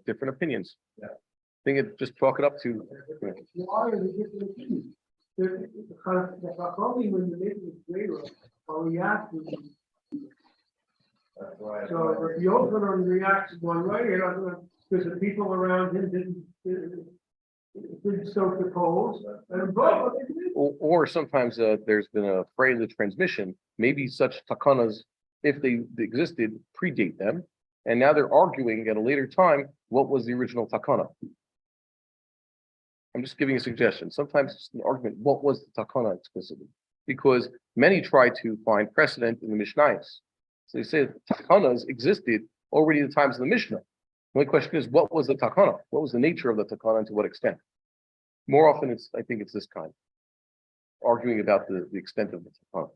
different opinions. Yeah. I think it just chalk it up to. Why are the different opinions? The Chachamim, when they make the Torah, are reacting. So if Yochanan reacts one way, because the people around him didn't soak the coals, and both. Or sometimes there's been a fray in the transmission. Maybe such takanas, if they existed, predate them, and now they're arguing at a later time what was the original takana. I'm just giving a suggestion. Sometimes it's an argument, what was the takana explicitly? Because many try to find precedent in the Mishnayos. So they say takanas existed already in the times of the Mishnah. The only question is, what was the takana? What was the nature of the takana and to what extent? More often, I think it's this kind, arguing about the extent of the takana.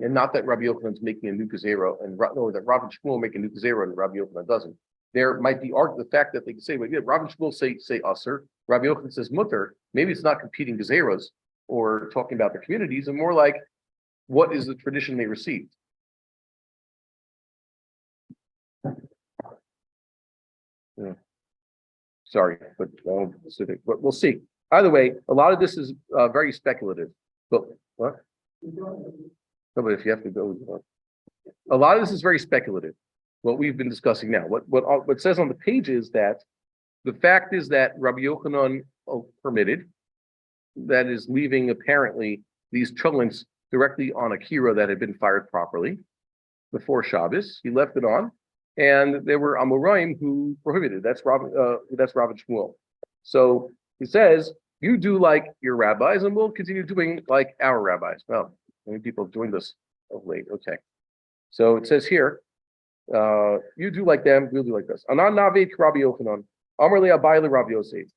And not that Rabbi Yochanan's making a new gezerah, or that Rav and Shmuel make a new gezerah and Rabbi Yochanan doesn't. There might be the fact that they can say, well, yeah, Rav and Shmuel say aser, Rabbi Yochanan says mutter. Maybe it's not competing gezerahs or talking about the communities, and more like what is the tradition they received. Yeah. Sorry, but specific. But we'll see. Either way, a lot of this is very speculative. But what? No, but if you have to go, a lot of this is very speculative. What we've been discussing now. What says on the page is that the fact is that Rabbi Yochanan permitted, that is leaving apparently these cholents directly on a kira that had been fired properly before Shabbos. He left it on, and there were Amoraim who prohibited. That's Rav and Shmuel. So he says, you do like your rabbis, and we'll continue doing like our rabbis. Well, many people have joined us of late. Okay. So it says here, you do like them, we'll do like this. Anan Navit Rabbi Yochanan. Amar le Abaye le Rav Yosef.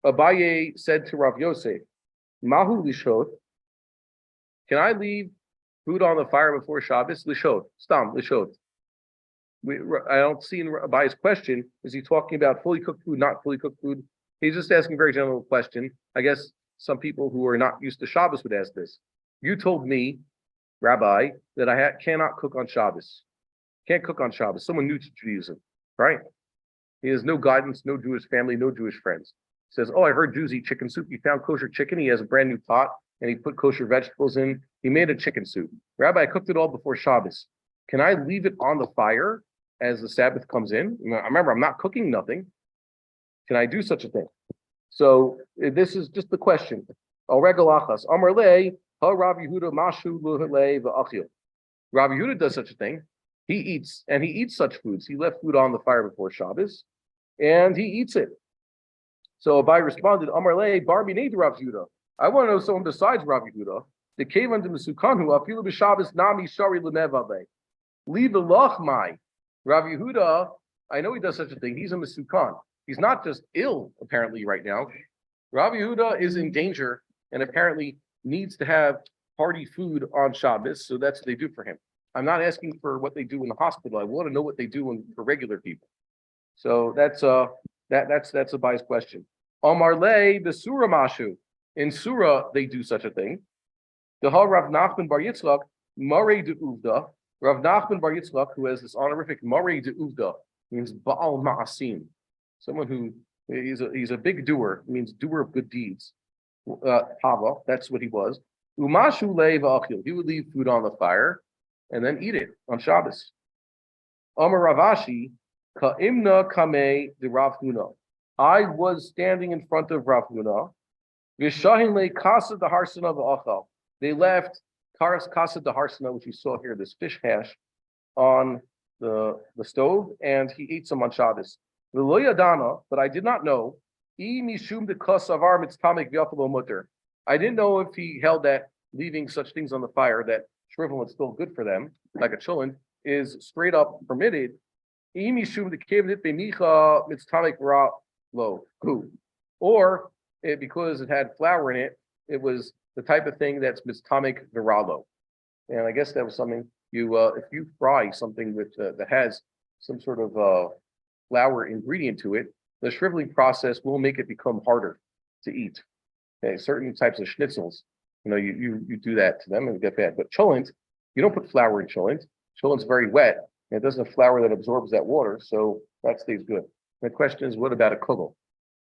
Abaye said to Rav Yosef, Mahu lishot. Can I leave food on the fire before Shabbos? Lishot. Stam, lishot. I don't see in Abaye's question, is he talking about fully cooked food, not fully cooked food? He's just asking a very general question. I guess some people who are not used to Shabbos would ask this. You told me, Rabbi, that I cannot cook on Shabbos. Can't cook on Shabbos. Someone new to Judaism, right? He has no guidance, no Jewish family, no Jewish friends. He says, oh, I heard Jews eat chicken soup. He found kosher chicken. He has a brand new pot, and he put kosher vegetables in. He made a chicken soup. Rabbi, I cooked it all before Shabbos. Can I leave it on the fire as the Sabbath comes in? Remember, I'm not cooking nothing. Can I do such a thing? So this is just the question. Rav Yehuda does such a thing. He eats such foods. He left food on the fire before Shabbos, and he eats it. So Abai responded, Amar le bar minei Rav Yehuda. I want to know someone besides Rav Yehuda. The kevan de mesukanhu afilu b'Shabbos nami shari l'nevale. Leave the lachmai. Rav Yehuda, I know he does such a thing. He's a mesukan. He's not just ill, apparently, right now. Rav Yehuda is in danger and apparently needs to have hearty food on Shabbos, so that's what they do for him. I'm not asking for what they do in the hospital. I want to know what they do for regular people. So that's Abai's question. Amar le the Surah Mashu. In Surah, they do such a thing. The Rav Nachman Bar Yitzchak, Marei de Uvda. Rav Nachman Bar Yitzchak, who has this honorific Marei de Uvda, means Baal Ma'asim. Someone who he's a big doer, means doer of good deeds. Hava, that's what he was. Umashu leiv achil. He would leave food on the fire and then eat it on Shabbos. Amar Ravashi, ka'imna kamei de Rav Huna. I was standing in front of Rav Huna. Vishahin le kasa de harsana v'achal. They left kasa de harsana, which you saw here, this fish hash, on the stove, and he ate some on Shabbos. V'lo yadana, but I did not know. I didn't know if he held that leaving such things on the fire that shrivel is still good for them, like a cholent, is straight up permitted. Or because it had flour in it, it was the type of thing that's mistamik viralo. And I guess that was something if you fry something with that has some sort of flour ingredient to it, the shriveling process will make it become harder to eat. Okay, certain types of schnitzels, you do that to them and get bad. But cholent, you don't put flour in cholent. Cholent's very wet, and it doesn't have flour that absorbs that water, so that stays good. The question is, what about a kugel?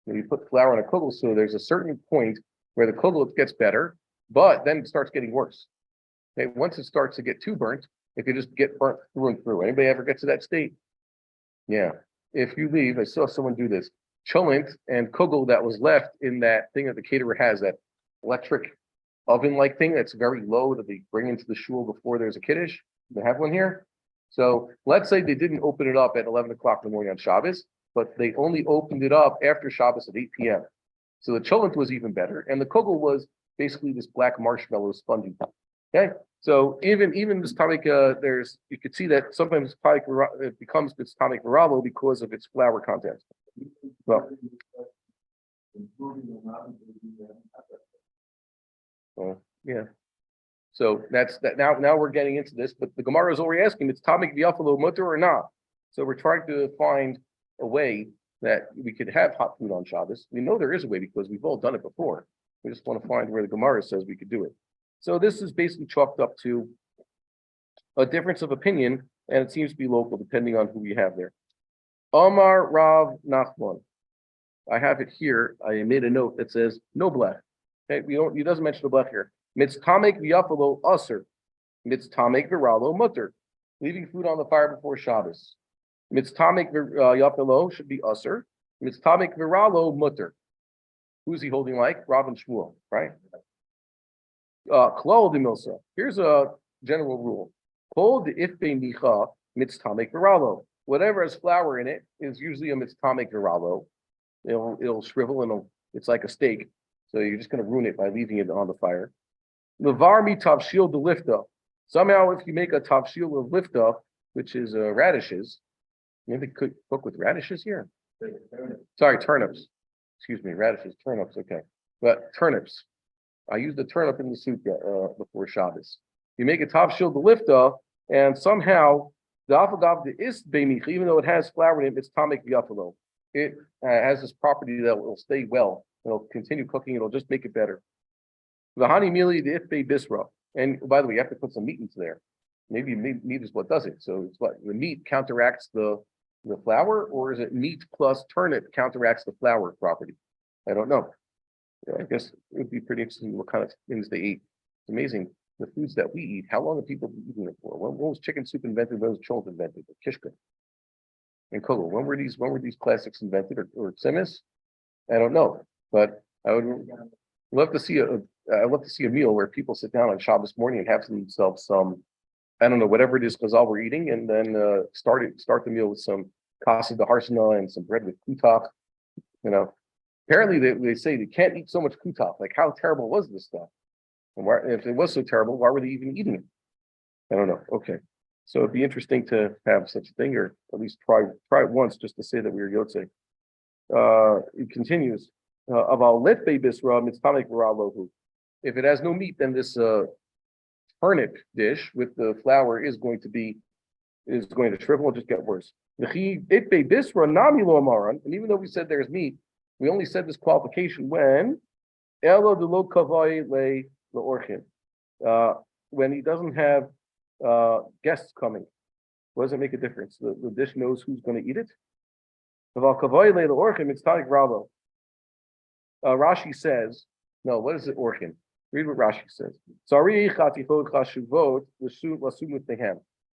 When you put flour on a kugel, so there's a certain point where the kugel gets better, but then it starts getting worse. Okay, once it starts to get too burnt, it can just get burnt through and through. Anybody ever get to that state? Yeah. If you leave, I saw someone do this. Cholent and kugel that was left in that thing that the caterer has, that electric oven-like thing that's very low that they bring into the shul before there's a kiddush. They have one here. So let's say they didn't open it up at 11 o'clock in the morning on Shabbos, but they only opened it up after Shabbos at 8 p.m. So the cholent was even better, and the kugel was basically this black marshmallow spongy. Okay, so even this tonic, there's you could see that sometimes it becomes this tonic viralo because of its flour content. Well, yeah. So that's that. Now we're getting into this, but the Gemara is already asking, it's tonic v'yafalo mutter or not? So we're trying to find a way that we could have hot food on Shabbos. We know there is a way because we've all done it before. We just want to find where the Gemara says we could do it. So this is basically chalked up to a difference of opinion, and it seems to be local depending on who we have there. Amar Rav Nachman. I have it here. I made a note that says no blech. Okay, he doesn't mention the blech here. Mitztamek v'yafalo aser. Mitztamek v'ralo mutter. Leaving food on the fire before Shabbos. Mitztamek v'yafalo should be aser. Mitztamek v'ralo mutter. Who's he holding like? Rav and Shmuel, right? Klal de milsa. Here's a general rule. Kol de ifbe nicha mitztamek v'ralo. Whatever has flour in it is usually a mitztamek v'ralo. It'll shrivel and it's like a steak. So you're just going to ruin it by leaving it on the fire. Levar mi tavshil de lifta. Somehow, if you make a tavshil of lifta, which is radishes, maybe cook with radishes here. Sorry, turnips. Excuse me, radishes, turnips. Okay, but turnips. I used the turnip in the soup before Shabbos. You make a tavshil de lifta, and somehow the afagav de is beimich, even though it has flour in it, it's tamek v'yafalo. It has this property that will stay well. It'll continue cooking. It'll just make it better. The honey mili the ifbe bisra. And by the way, you have to put some meat into there. Maybe meat is what does it. So it's what the meat counteracts the flour, or is it meat plus turnip counteracts the flour property? I don't know. I guess it would be pretty interesting what kind of things they eat. It's amazing the foods that we eat. How long have people been eating it for? When was chicken soup invented? When was children invented? Kishka and kugel. When were these classics invented, or tzimis? I don't know, but I would love to see a meal where people sit down on Shabbos morning and have themselves some, I don't know, whatever it is chazal we're eating, and then start the meal with some kasa de harsana and some bread with kutach. You know, apparently they say they can't eat so much kutach. Like, how terrible was this stuff? And if it was so terrible, why were they even eating it? I don't know. Okay, so it'd be interesting to have such a thing, or at least try it once, just to say that we were yotzei. It continues. If it has no meat, then this turnip dish with the flour is going to shrivel and just get worse. And even though we said there's meat, we only said this qualification when when he doesn't have guests coming. What does it make a difference? The dish knows who's going to eat it. Rashi says, no, what is it, orchin? Read what Rashi says.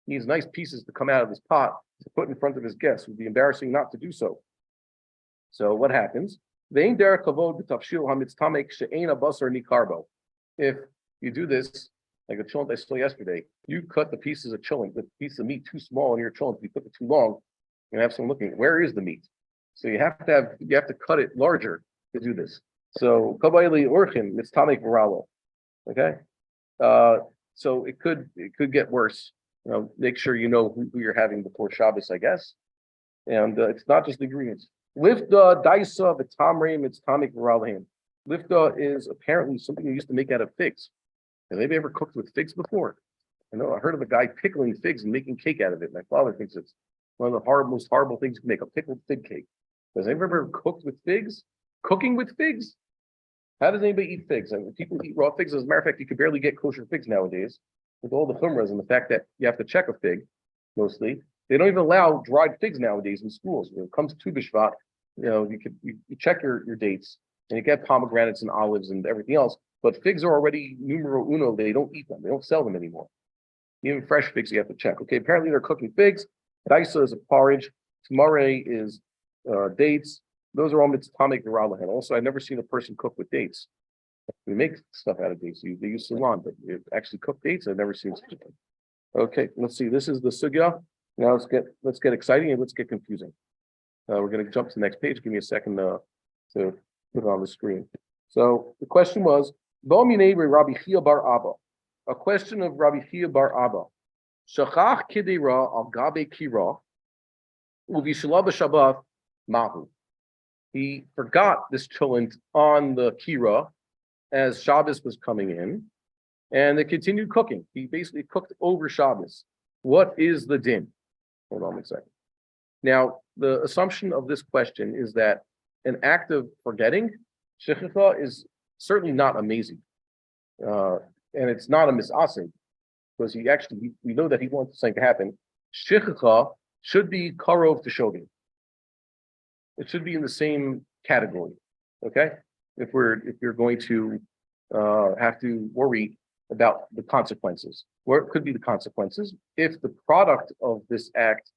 He needs nice pieces to come out of this pot to put in front of his guests. It would be embarrassing not to do so. So what happens? If you do this, like the cholent I saw yesterday, you cut the pieces of cholent, the piece of meat too small in your cholent, you put it too long, and have someone looking, where is the meat? So you have to cut it larger to do this. So kabayli orchin, it's tamek viralo. Okay. So it could get worse. You know, make sure you know who you're having before Shabbos, I guess. And it's not just the ingredients. Lifta daisa v'tamrim, it's tamek viralahim. Lifta is apparently something you used to make out of figs. Have anybody ever cooked with figs before? I heard of a guy pickling figs and making cake out of it. My father thinks it's one of the most horrible things you can make, a pickled fig cake. Has anybody ever cooked with figs? Cooking with figs? How does anybody eat figs? I mean, people eat raw figs. As a matter of fact, you can barely get kosher figs nowadays with all the chumras and the fact that you have to check a fig, mostly. They don't even allow dried figs nowadays in schools. When it comes to Tu B'Shvat, you check your dates and you get pomegranates and olives and everything else. But figs are already numero uno. They don't eat them. They don't sell them anymore. Even fresh figs, you have to check. Okay, apparently they're cooking figs. Daisa is a porridge. Tamare is dates. Those are all mitztamek v'ralahan. Also, I've never seen a person cook with dates. We make stuff out of dates. They use salon, but you actually cook dates. I've never seen such a thing. Okay, let's see. This is the sugya. Now let's get exciting and let's get confusing. We're going to jump to the next page. Give me a second to put it on the screen. So the question was, Domine Rabbi Chia bar Abba. A question of Rabbi Chia bar Abba. Shachach kidira al gabe kira uvishala b'Shabbat mahu. He forgot this cholent on the kira as Shabbos was coming in, and they continued cooking. He basically cooked over Shabbos. What is the din? Hold on one second. Now, the assumption of this question is that an act of forgetting, shechicha, is certainly not amazing. And it's not a misasing, because we know that he wants something to happen. Shechicha should be karov to shogeg. It should be in the same category. Okay? If you're going to have to worry about the consequences. What could be the consequences? If the product of this act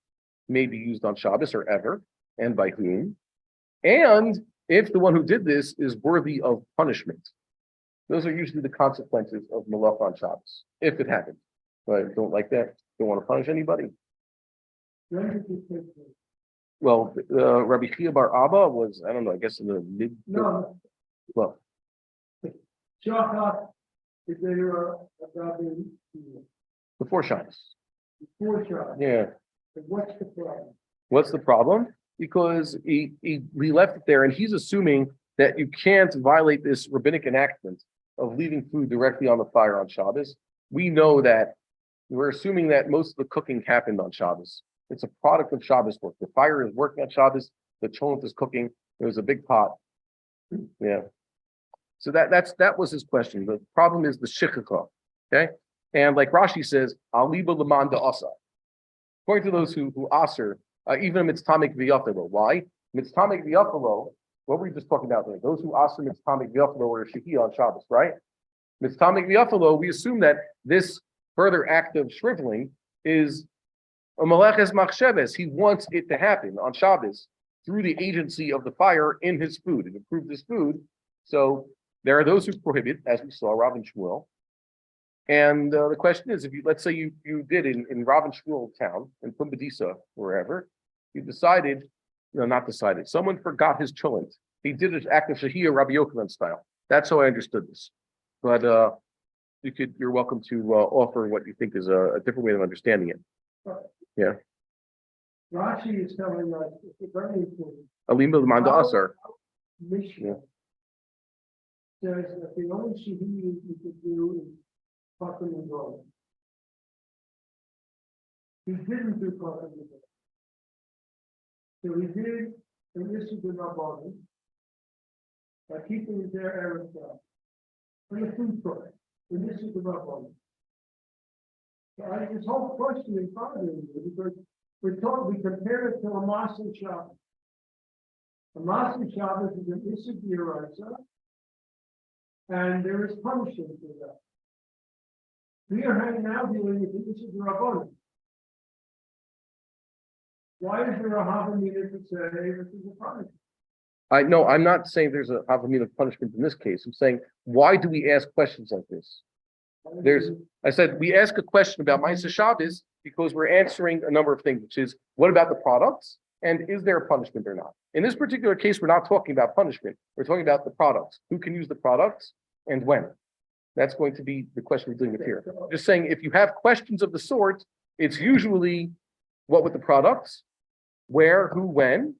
may be used on Shabbos or ever, and by whom, and if the one who did this is worthy of punishment. Those are usually the consequences of malach on Shabbos, if it happens. But I don't like that. Don't want to punish anybody. When did you take this? Well, Rabbi Chia bar Abba was, I don't know, I guess in the mid. No, Well, Shachach, if they were about before Shabbos. before Shachach, Yeah. what's the problem? What's the problem? Because he left it there, and he's assuming that you can't violate this rabbinic enactment of leaving food directly on the fire on Shabbos. We know that we're assuming that most of the cooking happened on Shabbos. It's a product of Shabbos work. The fire is working on Shabbos. The cholent is cooking. There was a big pot. Yeah. So that was his question. The problem is the shichaka. Okay, and like Rashi says, aliba leman da asa. According to those who aser, even mitztamik v'yafelo. Why? Mitztamik v'yafelo. What were we just talking about there? Those who aser mitztamik v'yafelo or shehi on Shabbos, right? Mitztamik v'yafelo. We assume that this further act of shriveling is a maleches machsheves. He wants it to happen on Shabbos through the agency of the fire in his food. It improved his food. So there are those who prohibit, as we saw, Rav and Shmuel. And the question is, if you, let's say you did in Rav and Shmuel town, in Pumbedisa, wherever, you decided, not decided, someone forgot his cholent. He did it act of Shahiyah Rabbi Yochanan style. That's how I understood this. But you're welcome to offer what you think is a different way of understanding it. Yeah. Rashi is telling us it's very important. Alim Manda Asar. Mishnah says that the only shahiyah you could do is fucking and going. He didn't do fucking and going. So he did an issue with Rabbanim by keeping their Eretz and the food product. An issue with Rabbanim. So this whole question is bothering me because we compare it to a Machon Shilo. A Machon Shilo is an issue d'oraisa, and there is punishment for that. We are now dealing with the issue d'Rabbanan. Why is there a havamina to say this is a punishment? I'm not saying there's a havamina of punishment in this case. I'm saying, why do we ask questions like this? I said we ask a question about Masechet Shabbos because we're answering a number of things, which is what about the products and is there a punishment or not? In this particular case, we're not talking about punishment. We're talking about the products. Who can use the products and when? That's going to be the question we're dealing with here. Just saying, if you have questions of the sort, it's usually what with the products, where, who, when.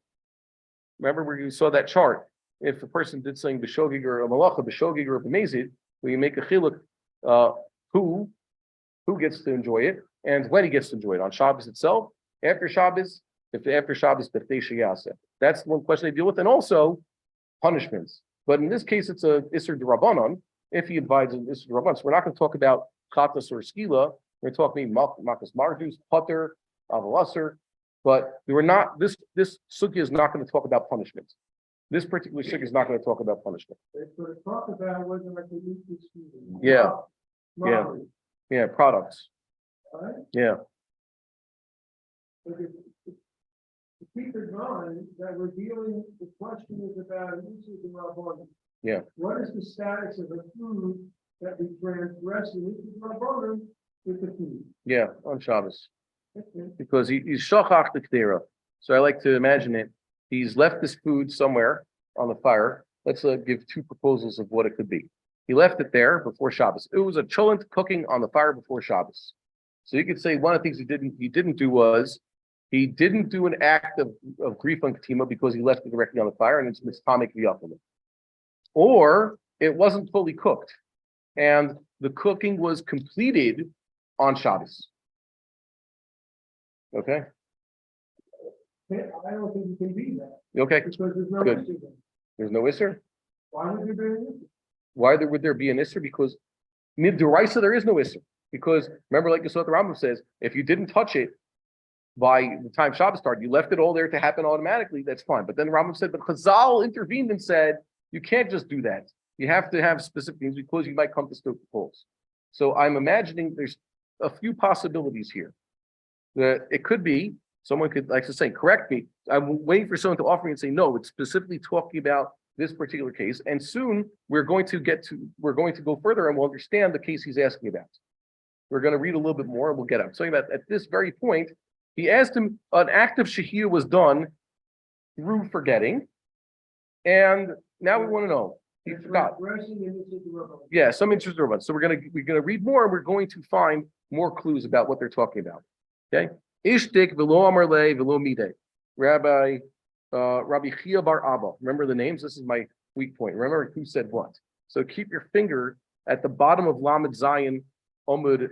Remember where you saw that chart. If a person did something b'shogeg or a malacha, b'shogeg or b'mezid, we make a chiluk. Who gets to enjoy it and when he gets to enjoy it on Shabbos itself, after Shabbos, if after Shabbos, that's the one question they deal with, and also punishments. But in this case, it's a Isser D'Rabbanan, if he abides in Isser D'Rabbanan. So we're not going to talk about Chatas or Skila, we're talking Makas Mardus, Putter, Avalasser, but we're not, this sugya is not going to talk about punishments. This particular sugya is not going to talk about punishment. It's going to talk about whether I can eat this food. Yeah. Mildly, Yeah, products. right? Yeah. But to keep in mind that we're dealing, the question is about usage of our body. Yeah. What is the status of a food that we transgress in usage of our body with the food. Yeah, on Shabbos. Okay. Because he's shachach the kedera. So I like to imagine it. He's left this food somewhere on the fire. Let's give two proposals of what it could be. He left it there before Shabbos. It was a cholent cooking on the fire before Shabbos. So you could say one of the things he didn't do was he didn't do an act of grief on Katima because he left it directly on the fire and it's mistamik v'yachalim. Or it wasn't fully cooked and the cooking was completed on Shabbos. Okay. I don't think you can be that, Okay. because there's no Good. issue there. There's no isser. Why would you bring it? Why would there be an isser? Because mid deraisa there is no isser. Because remember, like the Rambam says, if you didn't touch it by the time Shabbos started, you left it all there to happen automatically. That's fine. But then the Rambam said, but Chazal intervened and said you can't just do that. You have to have specific things because you might come to stoke the coals. So I'm imagining there's a few possibilities here. It could be someone could like to say, correct me. I'm waiting for someone to offer me and say, no, it's specifically talking about this particular case. And soon we're going to go further and we'll understand the case he's asking about. We're going to read a little bit more and we'll get up. So at this very point, he asked him, an act of shahiyah was done through forgetting. And now we want to know. He forgot. Yeah, some interest are So we're gonna read more and we're going to find more clues about what they're talking about. Okay. Ishtik v'lo amarle v'lo mideh. Rabbi Chia Bar Abba. Remember the names? This is my weak point. Remember who said what. So keep your finger at the bottom of Lamed Zion Omud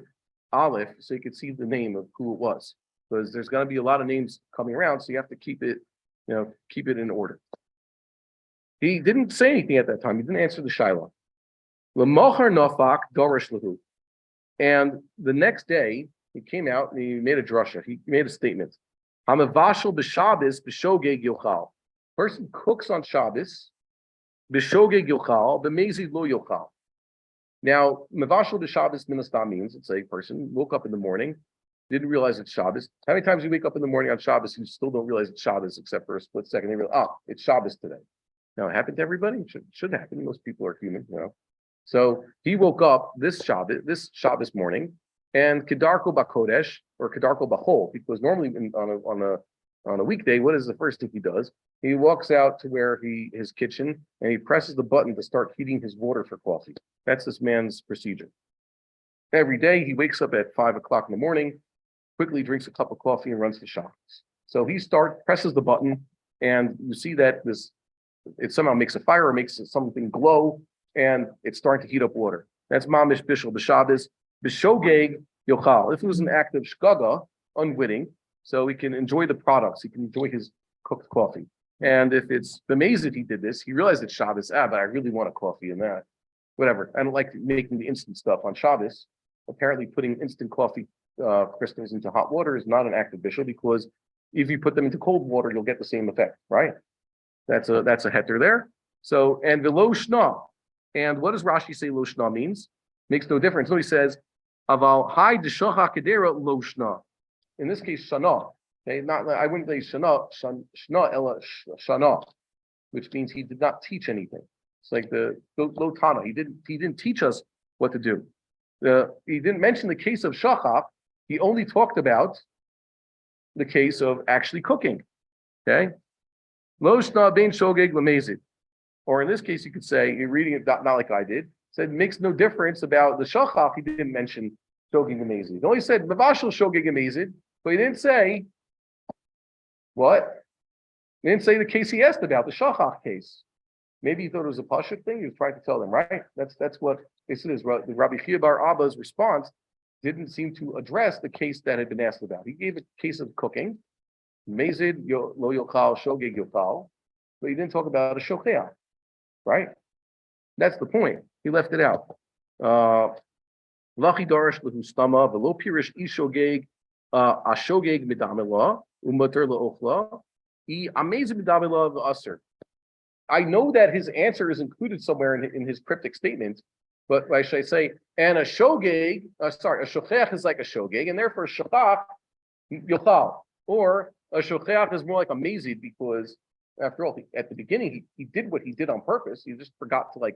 Aleph so you can see the name of who it was. Because there's going to be a lot of names coming around, so you have to keep it in order. He didn't say anything at that time. He didn't answer the Shiloh. L'mochar nafak dorish lahu. And the next day, he came out and he made a drasha. He made a statement. Hamavashal b'Shabbos b'shogeg yochal. Person cooks on Shabbos b'shogeg yochal b'mezid lo yochal. Now, mavashal b'Shabbos minastam means it's a person woke up in the morning, didn't realize it's Shabbos. How many times you wake up in the morning on Shabbos and you still don't realize it's Shabbos except for a split second? They realize, it's Shabbos today. Now, it happened to everybody. It should happen. Most people are human, So he woke up this Shabbos morning, and Kedarko Bakodesh or Kedarko Bachol, because normally on a weekday, what is the first thing he does? He walks out to his kitchen and he presses the button to start heating his water for coffee. That's this man's procedure. Every day he wakes up at 5 o'clock in the morning, quickly drinks a cup of coffee and runs to Shabbos. So he presses the button, and you see that it somehow makes a fire or makes something glow, and it's starting to heat up water. That's mamish bishul b'Shabbos b'shogeg yochal. If it was an act of shgaga, unwitting, so he can enjoy the products, he can enjoy his cooked coffee. And if it's b'mezid he did this, he realized it's Shabbos. But I really want a coffee and that, whatever. I don't like making the instant stuff on Shabbos. Apparently, putting instant coffee crystals into hot water is not an act of bishul, because if you put them into cold water, you'll get the same effect, right? That's a heter there. So, and the lo shna. And what does Rashi say lo shna means? Makes no difference. So he says, aval hai deshocha kedera lo shna. In this case, shana. Okay, I wouldn't say shana ella shana, which means he did not teach anything. It's like the lo tana. He didn't teach us what to do. He didn't mention the case of shachach. He only talked about the case of actually cooking. Okay. Lo shna bein shogeg lemezid. Or in this case, you could say, you're reading it not like I did, said it makes no difference about the shachach. He didn't mention shogeg lemezid. He only said mavashal shogeg lemezid, but he didn't say what? He didn't say the case he asked about, the shachach case. Maybe he thought it was a pashut thing. He was trying to tell them, right? That's what this is. The Rabbi Chia Bar Abba's response didn't seem to address the case that had been asked about. He gave a case of cooking. Mezid lo yochal shogeg yochal, but he didn't talk about a shocheach, right? That's the point. He left it out. Lachi darash lehu stama v'lo pirish ishogeg ashogeg midamela umater leochla I amazing midamela v'aser. I know that his answer is included somewhere in his cryptic statement, but why should I say? And a shogeg, a shocheach is like a shogeg, and therefore shachach yochal, or a shocheach is more like a mezid, because after all, at the beginning he did what he did on purpose. He just forgot to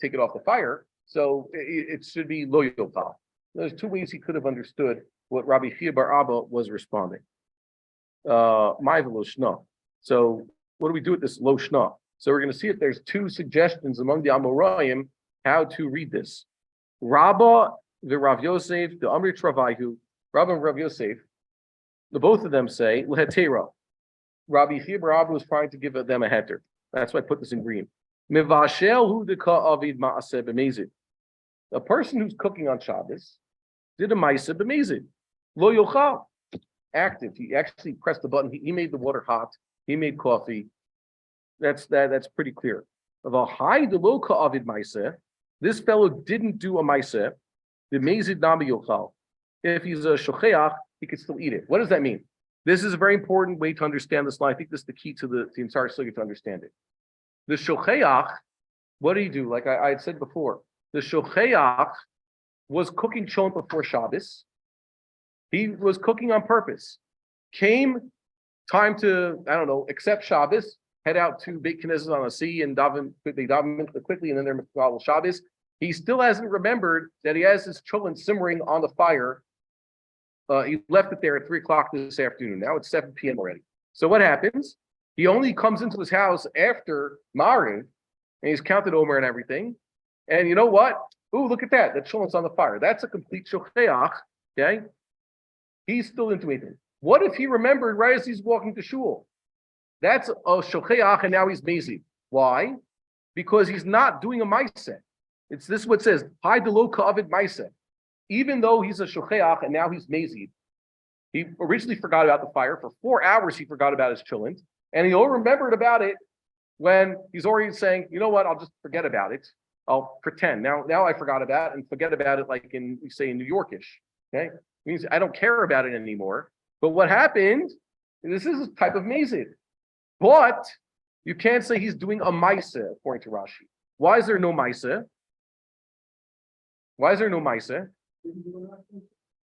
take it off the fire. So it should be lo yochal. There's two ways he could have understood what Rabbi Chia bar Abba was responding. My lo shna. So what do we do with this lo shna? So we're going to see if there's two suggestions among the Amoraim how to read this. Rabba the Rav Yosef, the Amri Travaihu, Rabba and Rav Yosef, the both of them say lehetera. Rabbi Chia bar Abba was trying to give them a heter. That's why I put this in green. Mivashel hu deka avid ma'aseh b'mezid. A person who's cooking on Shabbos did a ma'aseh b'mezid. Lo yochal. Active. He actually pressed the button. He made the water hot. He made coffee. That's pretty clear. This fellow didn't do a ma'aseh. The mezid nami yochal. If he's a shocheach, he could still eat it. What does that mean? This is a very important way to understand this line. I think this is the key to the entire sugya to understand it. The shocheach, what did he do? Like I had said before, the shocheach was cooking cholent before Shabbos. He was cooking on purpose. Came time to, accept Shabbos, head out to Beit Knesset on the sea and they daven quickly, and then they're Mitzvah Shabbos. He still hasn't remembered that he has his cholent simmering on the fire. He left it there at 3 o'clock this afternoon. Now it's 7 p.m. already. So what happens? He only comes into his house after Mariv, and he's counted Omer and everything. And you know what? Ooh, look at that. The cholent's on the fire. That's a complete shocheach, okay? He's still into anything. What if he remembered right as he's walking to shul? That's a shocheach, and now he's mezid. Why? Because he's not doing a ma'aseh. It's this what says, Hai delo ka'avid ma'aseh. Even though he's a shocheach and now he's mezid, he originally forgot about the fire. For 4 hours, he forgot about his cholent. And he only remembered about it when he's already saying, you know what, I'll just forget about it. I'll pretend. Now I forgot about it and forget about it like we say in New Yorkish. Okay? It means I don't care about it anymore. But what happened, this is a type of mezid. But you can't say he's doing a ma'aseh, according to Rashi. Why is there no ma'aseh? Why is there no ma'aseh?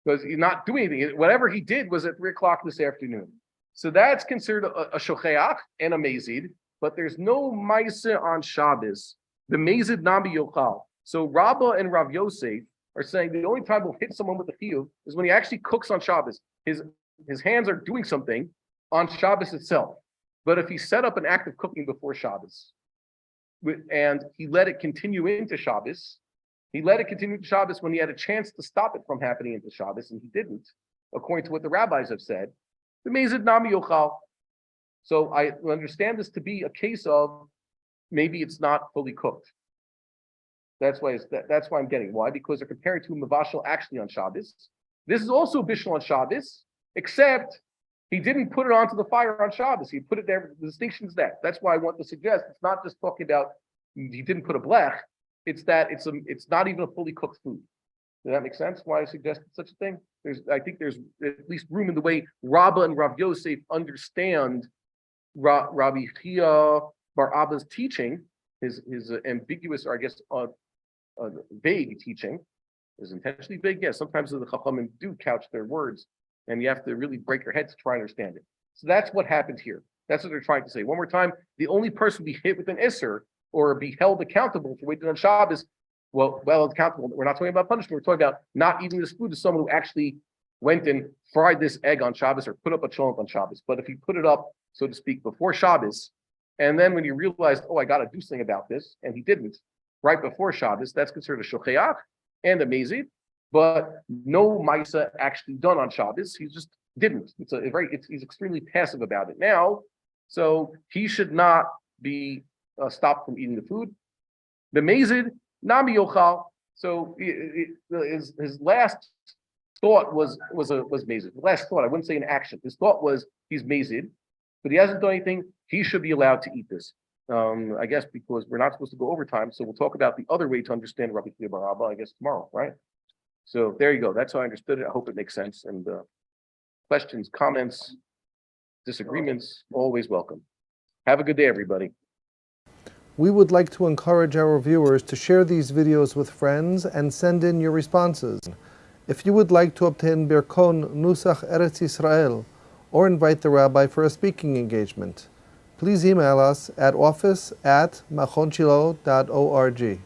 Because he's not doing anything. Whatever he did was at 3 o'clock this afternoon. So that's considered a shocheach and a mezid, but there's no ma'aseh on Shabbos. The mezid nami yochal. So Rabba and Rav Yosef are saying the only time we'll hit someone with a chiyuv is when he actually cooks on Shabbos. His hands are doing something on Shabbos itself. But if he set up an act of cooking before Shabbos, and he let it continue into Shabbos, when he had a chance to stop it from happening into Shabbos, and he didn't, according to what the rabbis have said, the mezid nami yochal. So I understand this to be a case of maybe it's not fully cooked. That's why I'm getting. Why? Because they're comparing to mavashal actually on Shabbos. This is also bishul on Shabbos, except he didn't put it onto the fire on Shabbos. He put it there. The distinction is that. That's why I want to suggest it's not just talking about he didn't put a blech. It's that it's not even a fully cooked food. Does that make sense? Why I suggested such a thing? I think there's at least room in the way Rabba and Rav Yosef understand Rabbi Chia bar Abba's teaching, his ambiguous, or I guess vague teaching, is intentionally vague. Yes, sometimes the Chachamim do couch their words, and you have to really break your head to try and understand it. So that's what happened here. That's what they're trying to say. One more time, the only person to be hit with an Isser or be held accountable for what he did on Shabbos, well, accountable. We're not talking about punishment. We're talking about not eating this food to someone who actually went and fried this egg on Shabbos or put up a cholent on Shabbos. But if he put it up, so to speak, before Shabbos, and then when he realized, I got to do something about this, and he didn't, right before Shabbos, that's considered a shocheach and a mezid, but no ma'aseh actually done on Shabbos. He just didn't. He's extremely passive about it now, so he should not be stopped from eating the food. The mezid nami yochal. So his last thought was mezid. The last thought, I wouldn't say an action. His thought was he's mezid, but he hasn't done anything. He should be allowed to eat this. I guess because we're not supposed to go overtime, so we'll talk about the other way to understand Rabbi Chia bar Abba, I guess tomorrow, right? So there you go. That's how I understood it. I hope it makes sense. And questions, comments, disagreements, always welcome. Have a good day, everybody. We would like to encourage our viewers to share these videos with friends and send in your responses. If you would like to obtain Birkon Nusach Eretz Yisrael or invite the rabbi for a speaking engagement, please email us at office@machonshilo.org.